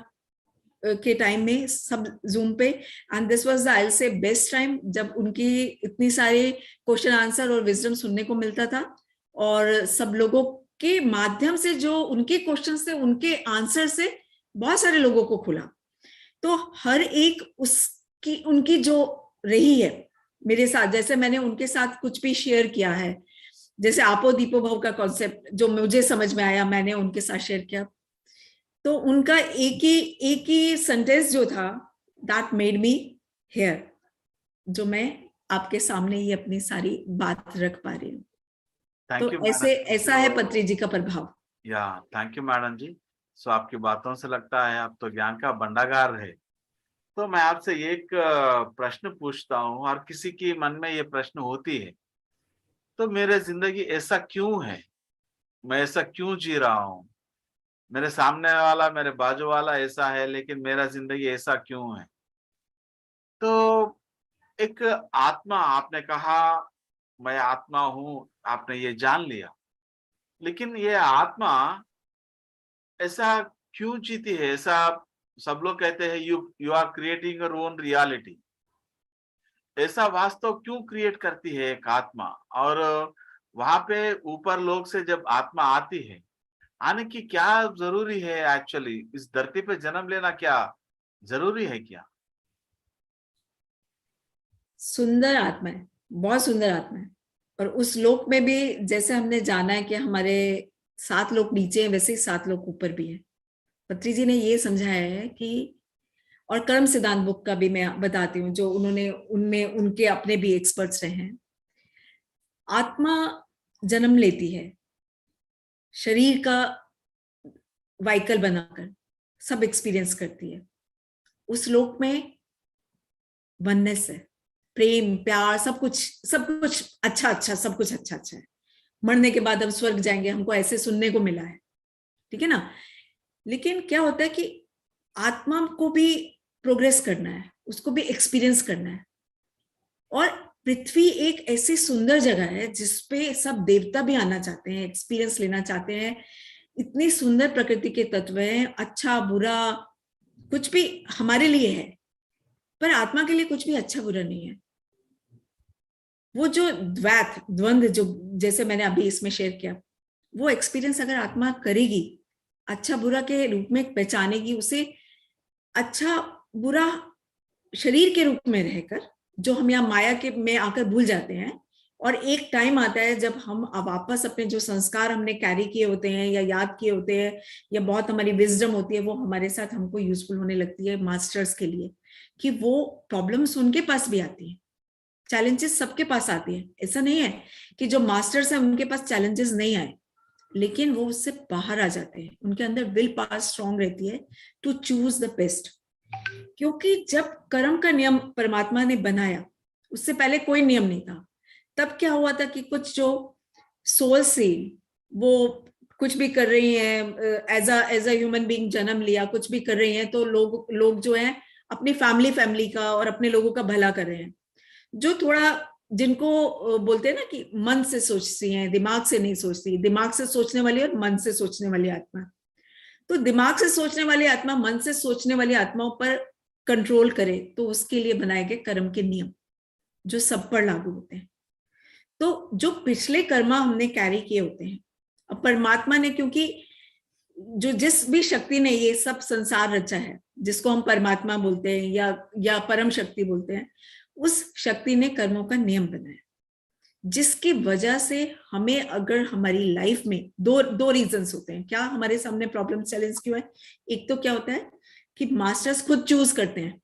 के टाइम में सब जूम पे, and this was the I will say best time, जब उनकी इतनी सारे क्वेश्चन आंसर और विजडम सुनने को मिलता था, और सब लोगों के माध्यम से जो उनके क्वेश्चन थे उनके आंसर से बहुत सारे लोगों को खुला। तो हर एक उसकी उनकी जो रही है मेरे साथ, जैसे मैंने उनके साथ कुछ भी शेयर किया है, जैसे आपो दीपो भव का कॉन्सेप्ट जो मुझे समझ में आया मैंने उनके साथ शेयर किया, तो उनका एक ही सेंटेंस जो था, दैट मेड मी हियर, जो मैं आपके सामने ही अपनी सारी बात रख पा रही हूँ। तो ऐसा है पत्री जी का प्रभाव। या थैंक यू मैडम जी। सो आपकी बातों से लगता है आप तो ज्ञान का भंडागार है। तो मैं आपसे एक प्रश्न पूछता हूँ, और किसी की मन में ये प्रश्न होती है, तो मेरे जिंदगी ऐसा क्यों है, मैं ऐसा क्यों जी रहा हूँ, मेरे सामने वाला मेरे बाजू वाला ऐसा है लेकिन मेरा जिंदगी ऐसा क्यों है। तो एक आत्मा, आपने कहा मैं आत्मा हूं, आपने ये जान लिया, लेकिन ये आत्मा ऐसा क्यों जीती है? ऐसा सब लोग कहते हैं you you are creating your own reality. ऐसा वास्तव क्यों क्रिएट करती है एक आत्मा? और वहां पे ऊपर लोग से जब आत्मा आती है, आने की क्या जरूरी है? एक्चुअली इस धरती पे जन्म लेना क्या जरूरी है क्या? सुंदर आत्मा है, बहुत सुंदर आत्मा है। और उस लोक में भी जैसे हमने जाना है कि हमारे 7 लोग नीचे हैं, वैसे ही 7 लोग ऊपर भी हैं। पत्री जी ने ये समझाया है कि, और कर्म सिद्धांत बुक का भी मैं बताती हूँ, जो उन्होंने उनमें उनके अपने भी एक्सपर्ट्स रहे हैं। आत्मा जन्म लेती है शरीर का व्हीकल बनाकर, सब एक्सपीरियंस करती है। उस लोक में वननेस है, प्रेम प्यार, सब कुछ अच्छा अच्छा, सब कुछ अच्छा अच्छा है। मरने के बाद हम स्वर्ग जाएंगे, हमको ऐसे सुनने को मिला है, ठीक है ना। लेकिन क्या होता है कि आत्मा को भी प्रोग्रेस करना है, उसको भी एक्सपीरियंस करना है। और पृथ्वी एक ऐसी सुंदर जगह है जिसपे सब देवता भी आना चाहते हैं, एक्सपीरियंस लेना चाहते हैं। इतनी सुंदर प्रकृति के तत्व हैं, अच्छा बुरा कुछ भी हमारे लिए है, पर आत्मा के लिए कुछ भी अच्छा बुरा नहीं है। वो जो द्वंद्व जो जैसे मैंने अभी इसमें शेयर किया, वो एक्सपीरियंस अगर आत्मा करेगी, अच्छा बुरा के रूप में पहचानेगी उसे, अच्छा बुरा शरीर के रूप में रहकर, जो हम यहाँ माया के में आकर भूल जाते हैं। और एक टाइम आता है जब हम अब वापस अपने जो संस्कार हमने कैरी किए होते हैं या याद किए होते हैं, या बहुत हमारी विजडम होती है, वो हमारे साथ हमको यूजफुल होने लगती है मास्टर्स के लिए, कि वो प्रॉब्लम्स उनके पास भी आती है, चैलेंजेस सबके पास आती है। ऐसा नहीं है कि जो मास्टर्स है उनके पास चैलेंजेस नहीं आए, लेकिन वो उससे बाहर आ जाते हैं, उनके अंदर विल पावर स्ट्रॉन्ग रहती है टू चूज द बेस्ट। क्योंकि जब कर्म का नियम परमात्मा ने बनाया, उससे पहले कोई नियम नहीं था। तब क्या हुआ था कि कुछ जो सोल से वो कुछ भी कर रही हैं, एज अ ह्यूमन बीइंग जन्म लिया, कुछ भी कर रही हैं, तो लोग जो है अपनी फैमिली का और अपने लोगों का भला कर रहे हैं। जो थोड़ा जिनको बोलते हैं ना कि मन से सोचती हैं, दिमाग से नहीं सोचती, दिमाग से सोचने वाली और मन से सोचने वाली आत्मा। तो दिमाग से सोचने वाली आत्मा मन से सोचने वाली आत्माओं पर कंट्रोल करे, तो उसके लिए बनाए गए कर्म के नियम जो सब पर लागू होते हैं। तो जो पिछले कर्मा हमने कैरी किए होते हैं, अब परमात्मा ने, क्योंकि जो जिस भी शक्ति ने ये सब संसार रचा है, जिसको हम परमात्मा बोलते हैं या परम शक्ति बोलते हैं, उस शक्ति ने कर्मों का नियम बनाया, जिसकी वजह से हमें, अगर हमारी लाइफ में दो रीजंस होते हैं, क्या हमारे सामने प्रॉब्लम चैलेंज क्यों है। एक तो क्या होता है कि मास्टर्स खुद चूज करते हैं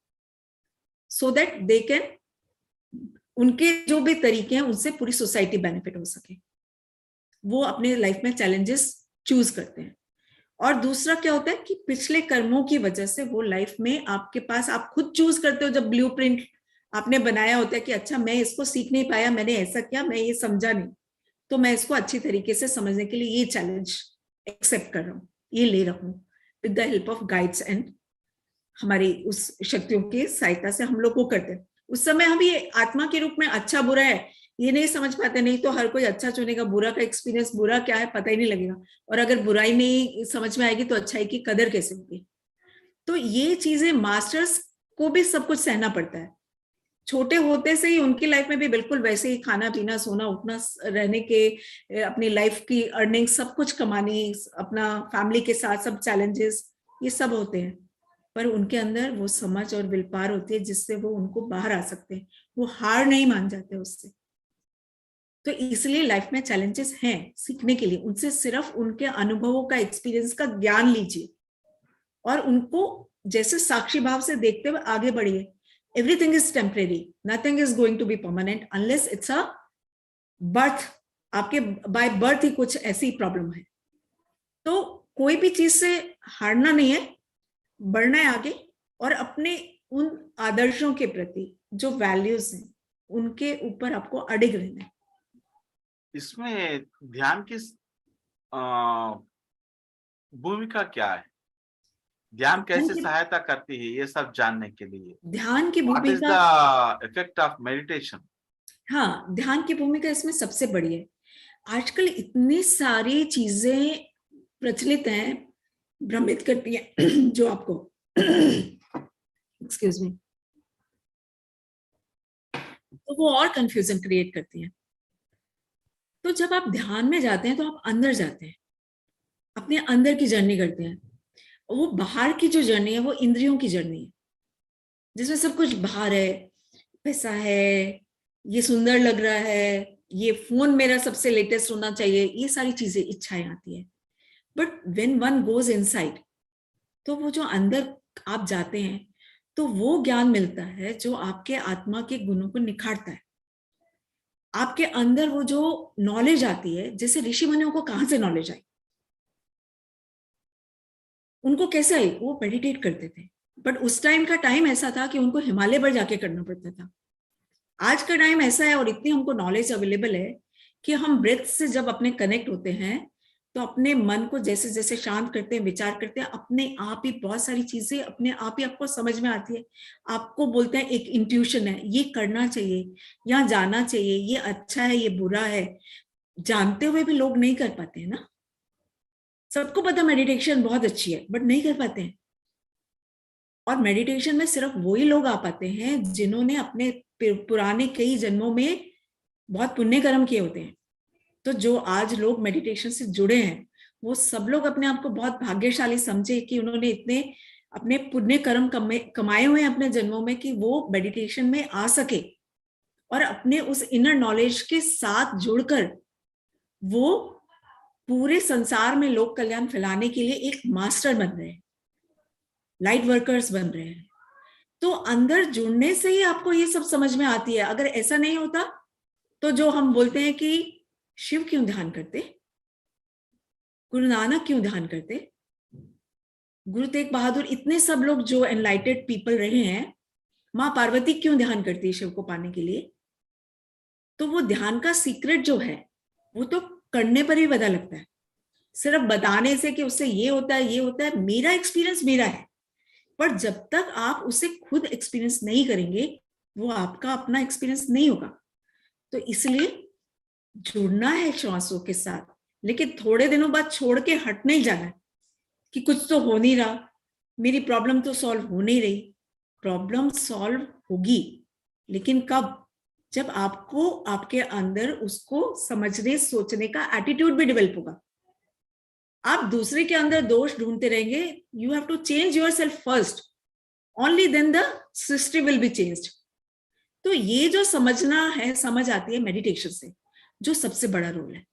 सो दैट दे कैन, उनके जो भी तरीके हैं उनसे पूरी सोसाइटी बेनिफिट हो सके, वो अपने लाइफ में चैलेंजेस चूज करते हैं। और दूसरा क्या होता है कि पिछले कर्मों की वजह से वो लाइफ में आपके पास, आप खुद चूज करते हो, जब ब्लूप्रिंट आपने बनाया होता है कि अच्छा मैं इसको सीख नहीं पाया, मैंने ऐसा किया, मैं ये समझा नहीं, तो मैं इसको अच्छी तरीके से समझने के लिए ये चैलेंज एक्सेप्ट कर रहा हूँ, ये ले रहा हूँ, with the help of guides and हमारी उस शक्तियों की सहायता से हम लोग को करते हैं। उस समय हम ये आत्मा के रूप में अच्छा बुरा है ये नहीं समझ पाते, नहीं तो हर कोई अच्छा चुनेगा, बुरा का एक्सपीरियंस, बुरा क्या है पता ही नहीं लगेगा, और अगर बुराई नहीं समझ में आएगी तो अच्छाई की कदर कैसे होगी। तो ये चीजें मास्टर्स को भी सब कुछ सहना पड़ता है। छोटे होते से ही उनकी लाइफ में भी बिल्कुल वैसे ही खाना पीना सोना उठना रहने के, अपनी लाइफ की अर्निंग सब कुछ कमानी, अपना फैमिली के साथ सब चैलेंजेस ये सब होते हैं, पर उनके अंदर वो समझ और विल पावर होती है जिससे वो उनको बाहर आ सकते हैं, वो हार नहीं मान जाते उससे। तो इसलिए लाइफ में चैलेंजेस हैं सीखने के लिए, उनसे सिर्फ उनके अनुभवों का, एक्सपीरियंस का ज्ञान लीजिए और उनको जैसे साक्षी भाव से देखते हुए आगे बढ़िए। Everything is temporary, nothing is going to be permanent unless it's a birth, आपके बाय बर्थ ही कुछ ऐसी प्रॉब्लम है। तो कोई भी चीज से हारना नहीं है, बढ़ना है आगे, और अपने उन आदर्शों के प्रति जो वैल्यूज हैं उनके ऊपर आपको अडिग रहना है। इसमें ध्यान की भूमिका क्या है? ध्यान कैसे सहायता करती है ये सब जानने के लिए? ध्यान की व्हाट इज भूमिका, द इफेक्ट ऑफ मेडिटेशन? हाँ, ध्यान की भूमिका इसमें सबसे बड़ी है। आजकल इतनी सारी चीजें प्रचलित हैं, भ्रमित करती हैं जो आपको एक्सक्यूज मी, तो वो और कंफ्यूजन क्रिएट करती हैं। तो जब आप ध्यान में जाते हैं तो आप अंदर जाते हैं, अपने अंदर की जर्नी करते हैं। वो बाहर की जो जर्नी है वो इंद्रियों की जर्नी है, जिसमें सब कुछ बाहर है, पैसा है, ये सुंदर लग रहा है, ये फोन मेरा सबसे लेटेस्ट होना चाहिए, ये सारी चीजें इच्छाएं आती है। But when one goes inside, तो वो जो अंदर आप जाते हैं तो वो ज्ञान मिलता है जो आपके आत्मा के गुणों को निखारता है। आपके अंदर वो जो नॉलेज आती है, जैसे ऋषि मुनियों को कहां से नॉलेज आई, उनको कैसे आई? वो मेडिटेट करते थे, बट उस टाइम का टाइम ऐसा था कि उनको हिमालय पर जाके करना पड़ता था। आज का टाइम ऐसा है और इतनी हमको नॉलेज अवेलेबल है कि हम ब्रेथ से जब अपने कनेक्ट होते हैं तो अपने मन को जैसे जैसे शांत करते हैं, विचार करते हैं, अपने आप ही बहुत सारी चीजें अपने आप ही आपको समझ में आती है। आपको बोलते हैं एक इंट्यूशन है, ये करना चाहिए, यहाँ जाना चाहिए, ये अच्छा है, ये बुरा है, जानते हुए भी लोग नहीं कर पाते हैं ना। सबको पता मेडिटेशन बहुत अच्छी है बट नहीं कर पाते हैं। और मेडिटेशन में सिर्फ वही लोग आ पाते हैं जिन्होंने अपने पुराने कई जन्मों में बहुत पुण्य कर्म किए होते हैं। तो जो आज लोग मेडिटेशन से जुड़े हैं वो सब लोग अपने आप को बहुत भाग्यशाली समझे कि उन्होंने इतने अपने पुण्य कर्म कमाए हुए हैं अपने जन्मों में कि वो मेडिटेशन में आ सके और अपने उस इनर नॉलेज के साथ जुड़कर वो पूरे संसार में लोक कल्याण फैलाने के लिए एक मास्टर बन रहे हैं, लाइट वर्कर्स बन रहे हैं। तो अंदर जुड़ने से ही आपको ये सब समझ में आती है। अगर ऐसा नहीं होता तो जो हम बोलते हैं कि शिव क्यों ध्यान करते, गुरु नानक क्यों ध्यान करते, गुरु तेग बहादुर, इतने सब लोग जो एनलाइटेड पीपल रहे हैं, माँ पार्वती क्यों ध्यान करती है शिव को पाने के लिए? तो वो ध्यान का सीक्रेट जो है वो तो करने पर ही पता लगता है। सिर्फ बताने से कि उससे ये होता है, ये होता है, मेरा एक्सपीरियंस मेरा है, पर जब तक आप उसे खुद एक्सपीरियंस नहीं करेंगे वो आपका अपना एक्सपीरियंस नहीं होगा। तो इसलिए जुड़ना है श्वासों के साथ, लेकिन थोड़े दिनों बाद छोड़ के हट नहीं जाना है कि कुछ तो हो नहीं रहा, मेरी प्रॉब्लम तो सॉल्व हो नहीं रही। प्रॉब्लम सॉल्व होगी, लेकिन कब? जब आपको आपके अंदर उसको समझने सोचने का एटीट्यूड भी डेवलप होगा। आप दूसरे के अंदर दोष ढूंढते रहेंगे, you have to change yourself first, only then the system will be changed. तो ये जो समझना है, समझ आती है मेडिटेशन से, जो सबसे बड़ा रोल है।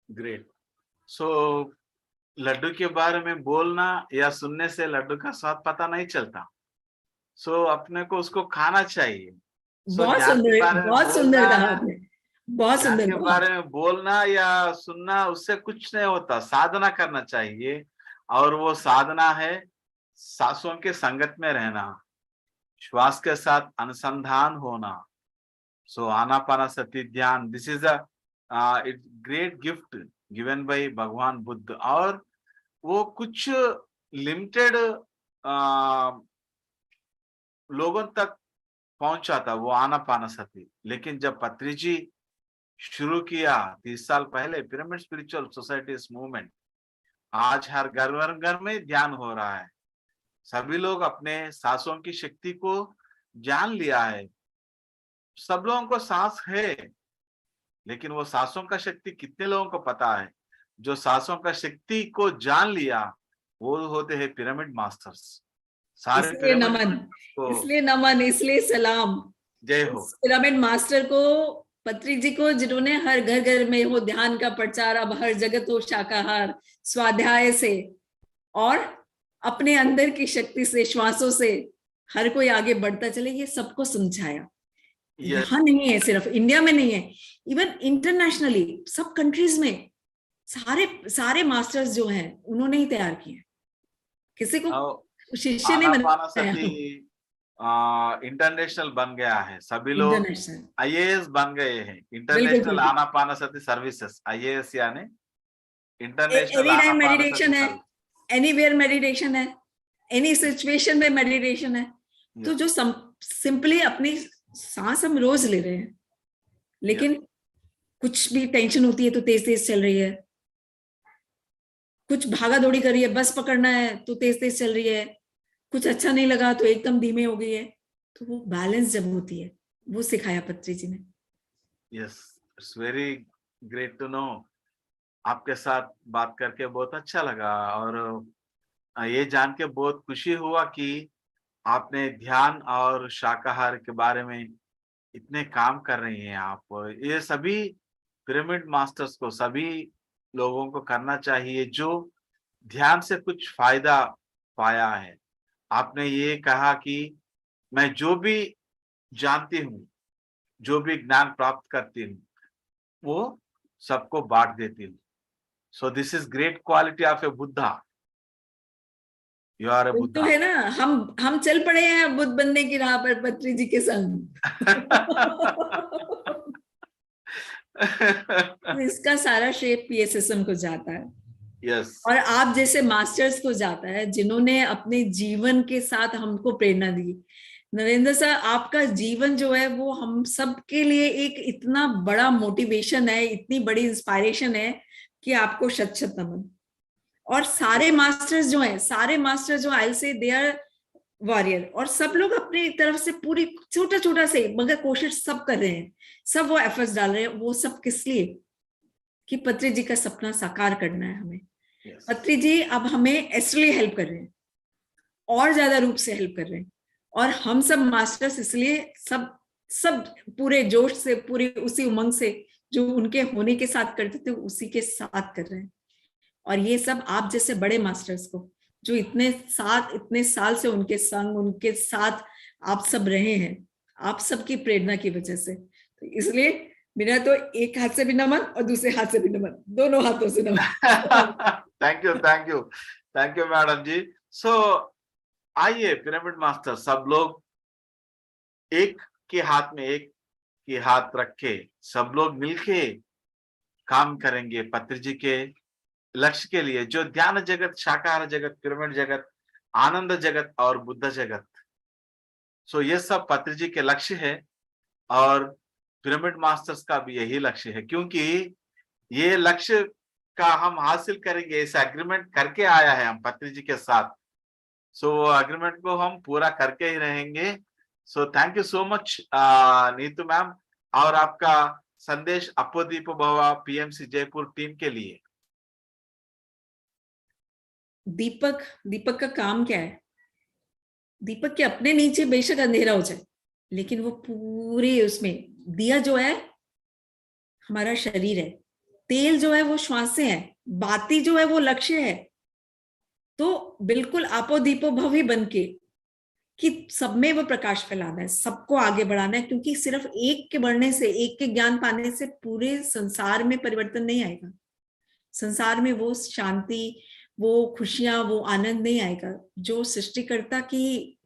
ग्रेट। सो लड्डू के बारे में बोलना या सुनने से लड्डू का स्वाद पता नहीं चलता, सो अपने को उसको खाना चाहिए। सो बहुत ध्यान के सुंदर, बारे में बहुत सुंदर कहा बोलना, आपने, बहुत ध्यान सुंदर के कहा। बारे में बोलना या सुनना उससे कुछ नहीं होता, साधना करना चाहिए। और वो साधना है सांसों के संगत में रहना, श्वास के साथ अनुसंधान होना। सो आनापानसति ध्यान, this is a great gift given by भगवान बुद्ध। और वो कुछ लिमिटेड लोगों तक पहुंचा था वो आनापानसति, लेकिन जब पत्री जी शुरू किया 30 साल पहले पिरामिड स्पिरिचुअल सोसाइटीज मूवमेंट, आज हर घर में ध्यान हो रहा है। सभी लोग अपने सांसों की शक्ति को जान लिया है। सब लोगों को सांस है, लेकिन वो सांसों का शक्ति कितने लोगों को पता है? जो सांसों का शक्ति को जान लिया वो होते हैं पिरामिड मास्टर्स। सारे इसलिए पिरामिड नमन, को इसलिए नमन, इसलिए सलाम जय हो। उस पिरामिड मास्टर को, पत्री जी को, जिन्होंने हर घर घर में हो ध्यान का प्रचार, अब हर जगत हो शाकाहार स्वाध्याय से, और अपने अंदर की शक्ति से, श्वासों से हर कोई आगे बढ़ता चले, ये सबको समझाया। यहाँ नहीं है, सिर्फ इंडिया में नहीं है, इवन इंटरनेशनली सब कंट्रीज में सारे मास्टर्स जो हैं उन्होंने ही तैयार किए। किसी को शिष्य नहीं बनाया। इंटरनेशनल बन गया है, सभी लोग इंटरनेशनल आईएएस बन गए हैं। इंटरनेशनल आनापानसति सर्विसेज, आईएएस यानी international any time Anapanasati meditation है, एनीवेयर मेडिटेशन है, एनी सिचुएशन में मेडिटेशन है। तो जो सिंपली अपनी सांस हम रोज ले रहे हैं, लेकिन कुछ भी टेंशन होती है तो तेज तेज चल रही है, कुछ भागा दौड़ी कर रही है, बस पकड़ना है तो तेज तेज चल रही है, कुछ अच्छा नहीं लगा तो एकदम धीमे हो गई है। तो वो बैलेंस जब होती है, वो सिखाया पत्री जी ने। Yes, it's very great to know. आपके साथ बात करके बहुत अच्छा लगा, और ये जान के बहुत खुशी हुआ कि आपने ध्यान और शाकाहार के बारे में इतने काम कर रही हैं आप। ये सभी पिरामिड मास्टर्स को, सभी लोगों को करना चाहिए जो ध्यान से कुछ फायदा पाया है। आपने ये कहा कि मैं जो भी जानती हूँ, जो भी ज्ञान प्राप्त करती हूँ, वो सबको बांट देती हूँ। So this is great quality of a Buddha. You are a तो बुद्धा। है ना, हम चल पड़े हैं बुद्ध बनने की राह पर पत्री जी के संग। तो इसका सारा श्रेय पीएसएसएम को जाता है। यस। और आप जैसे मास्टर्स को जाता है, जिन्होंने अपने जीवन के साथ हमको प्रेरणा दी। नरेंद्र सर, आपका जीवन जो है वो हम सब के लिए एक इतना बड़ा मोटिवेशन है, इतनी बड़ी इंस्पायरेशन है कि आपको शत शत नमन। और सारे मास्टर्स जो हैं, सारे मास्टर्स जो आई से दे आर वॉरियर, और सब लोग अपनी तरफ से पूरी छोटा छोटा से मगर कोशिश सब कर रहे हैं, सब वो एफर्ट्स डाल रहे हैं। वो सब किस लिए? कि पत्री जी का सपना साकार करना है हमें। पत्री जी अब हमें एस्ट्रली हेल्प कर रहे हैं, और ज्यादा रूप से हेल्प कर रहे हैं, और हम सब मास्टर्स इसलिए सब पूरे जोश से, पूरी उसी उमंग से जो उनके होने के साथ करते थे उसी के साथ कर रहे हैं। और ये सब आप जैसे बड़े मास्टर्स को, जो इतने साल से उनके संग, उनके साथ आप सब रहे हैं, आप सबकी प्रेरणा की वजह से। तो इसलिए मेरा तो एक हाथ से भी नमन और दूसरे हाथ से भी नमन, दोनों हाथों से नमन। थैंक यू मैडम जी। सो आइए पिरामिड मास्टर, सब लोग एक के हाथ में एक के हाथ रख के सब लोग मिलके काम करेंगे पत्री जी के लक्ष्य के लिए, जो ध्यान जगत, शाकाहार जगत, पिरामिड जगत, आनंद जगत और बुद्ध जगत। सो ये सब पत्री जी के लक्ष्य है, और पिरामिड मास्टर्स का भी यही लक्ष्य है, क्योंकि ये लक्ष्य का हम हासिल करेंगे, इस एग्रीमेंट करके आया है हम पत्री जी के साथ। सो वो एग्रीमेंट को हम पूरा करके ही रहेंगे। So thank you so much Neetu ma'am, और आपका संदेश अपोदीपो भव पीएमसी जयपुर टीम के लिए। दीपक का काम क्या है? दीपक के अपने नीचे बेशक अंधेरा हो जाए, लेकिन वो पूरे उसमें दिया जो है हमारा शरीर है, तेल जो है वो श्वास से है, बाती जो है वो लक्ष्य है। तो बिल्कुल आपो दीपो भव ही बन के कि सब में वो प्रकाश फैलाना है, सबको आगे बढ़ाना है, क्योंकि सिर्फ एक के बढ़ने से, एक के ज्ञान पाने से पूरे संसार में परिवर्तन नहीं आएगा। संसार में वो शांति, वो खुशियां, वो आनंद नहीं आएगा जो सृष्टिकर्ता की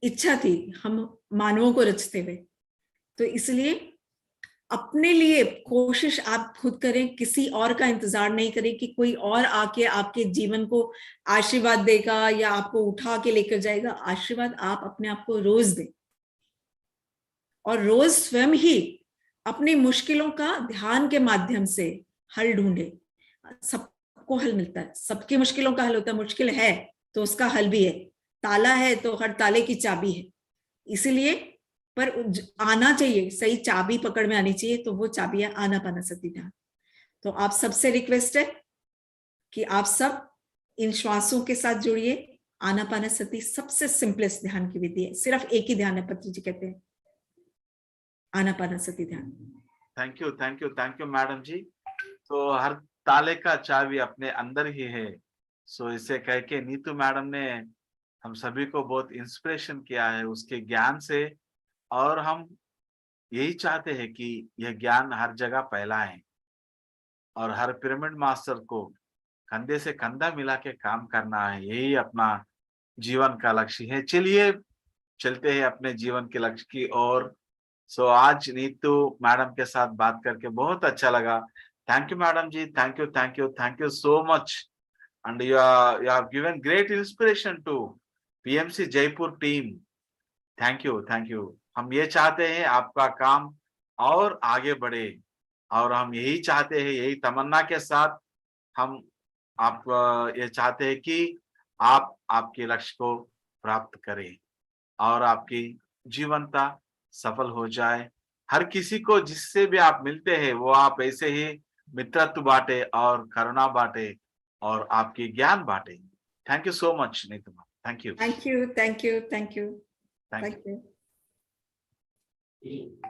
इच्छा थी हम मानवों को रचते हुए। तो इसलिए अपने लिए कोशिश आप खुद करें, किसी और का इंतजार नहीं करें कि कोई और आके आपके जीवन को आशीर्वाद देगा या आपको उठा के लेकर जाएगा। आशीर्वाद आप अपने आप को रोज दें, और रोज स्वयं ही अपनी मुश्किलों का ध्यान के माध्यम से हल ढूंढे। सबको हल मिलता है, सबकी मुश्किलों का हल होता है। मुश्किल है तो उसका हल भी है, ताला है तो हर ताले की चाबी है। इसीलिए पर आना चाहिए, सही चाबी पकड़ में आनी चाहिए, तो वो चाबी है आनापानसति ध्यान। तो आप सबसे रिक्वेस्ट है कि आप सब इन श्वासों के साथ जुड़िए। आनापानसति सबसे सिंपलेस्ट ध्यान की विधि है, सिर्फ एक ही ध्यान है, पत्री जी कहते हैं आनापानसति ध्यान। थैंक यू मैडम जी। तो हर ताले का चाबी अपने अंदर ही है। सो इसे कह के नीतू मैडम ने हम सभी को बहुत इंस्पिरेशन किया है उसके ज्ञान से, और हम यही चाहते हैं कि यह ज्ञान हर जगह फैलाएं और हर पिरामिड मास्टर को कंधे से कंधा मिला के काम करना है, यही अपना जीवन का लक्ष्य है। चलिए चलते हैं अपने जीवन के लक्ष्य की ओर। सो आज नीतू मैडम के साथ बात करके बहुत अच्छा लगा। Thank you madam ji, thank you so much. And you have given great inspiration to PMC Jaipur team. Thank you. हम ये चाहते हैं आपका काम और आगे बढ़े, और हम यही चाहते हैं, यही तमन्ना के साथ हम आप ये चाहते हैं कि आप आपके लक्ष्य को प्राप्त करें और आपकी जीवनता सफल हो जाए। हर किसी को जिससे भी आप मिलते हैं वो आप ऐसे ही मित्रत्व बांटे और करुणा बांटे और आपकी ज्ञान बांटे। Thank you so much Neetu. Thank you. Thank you, thank you, thank you, thank you. Thank you.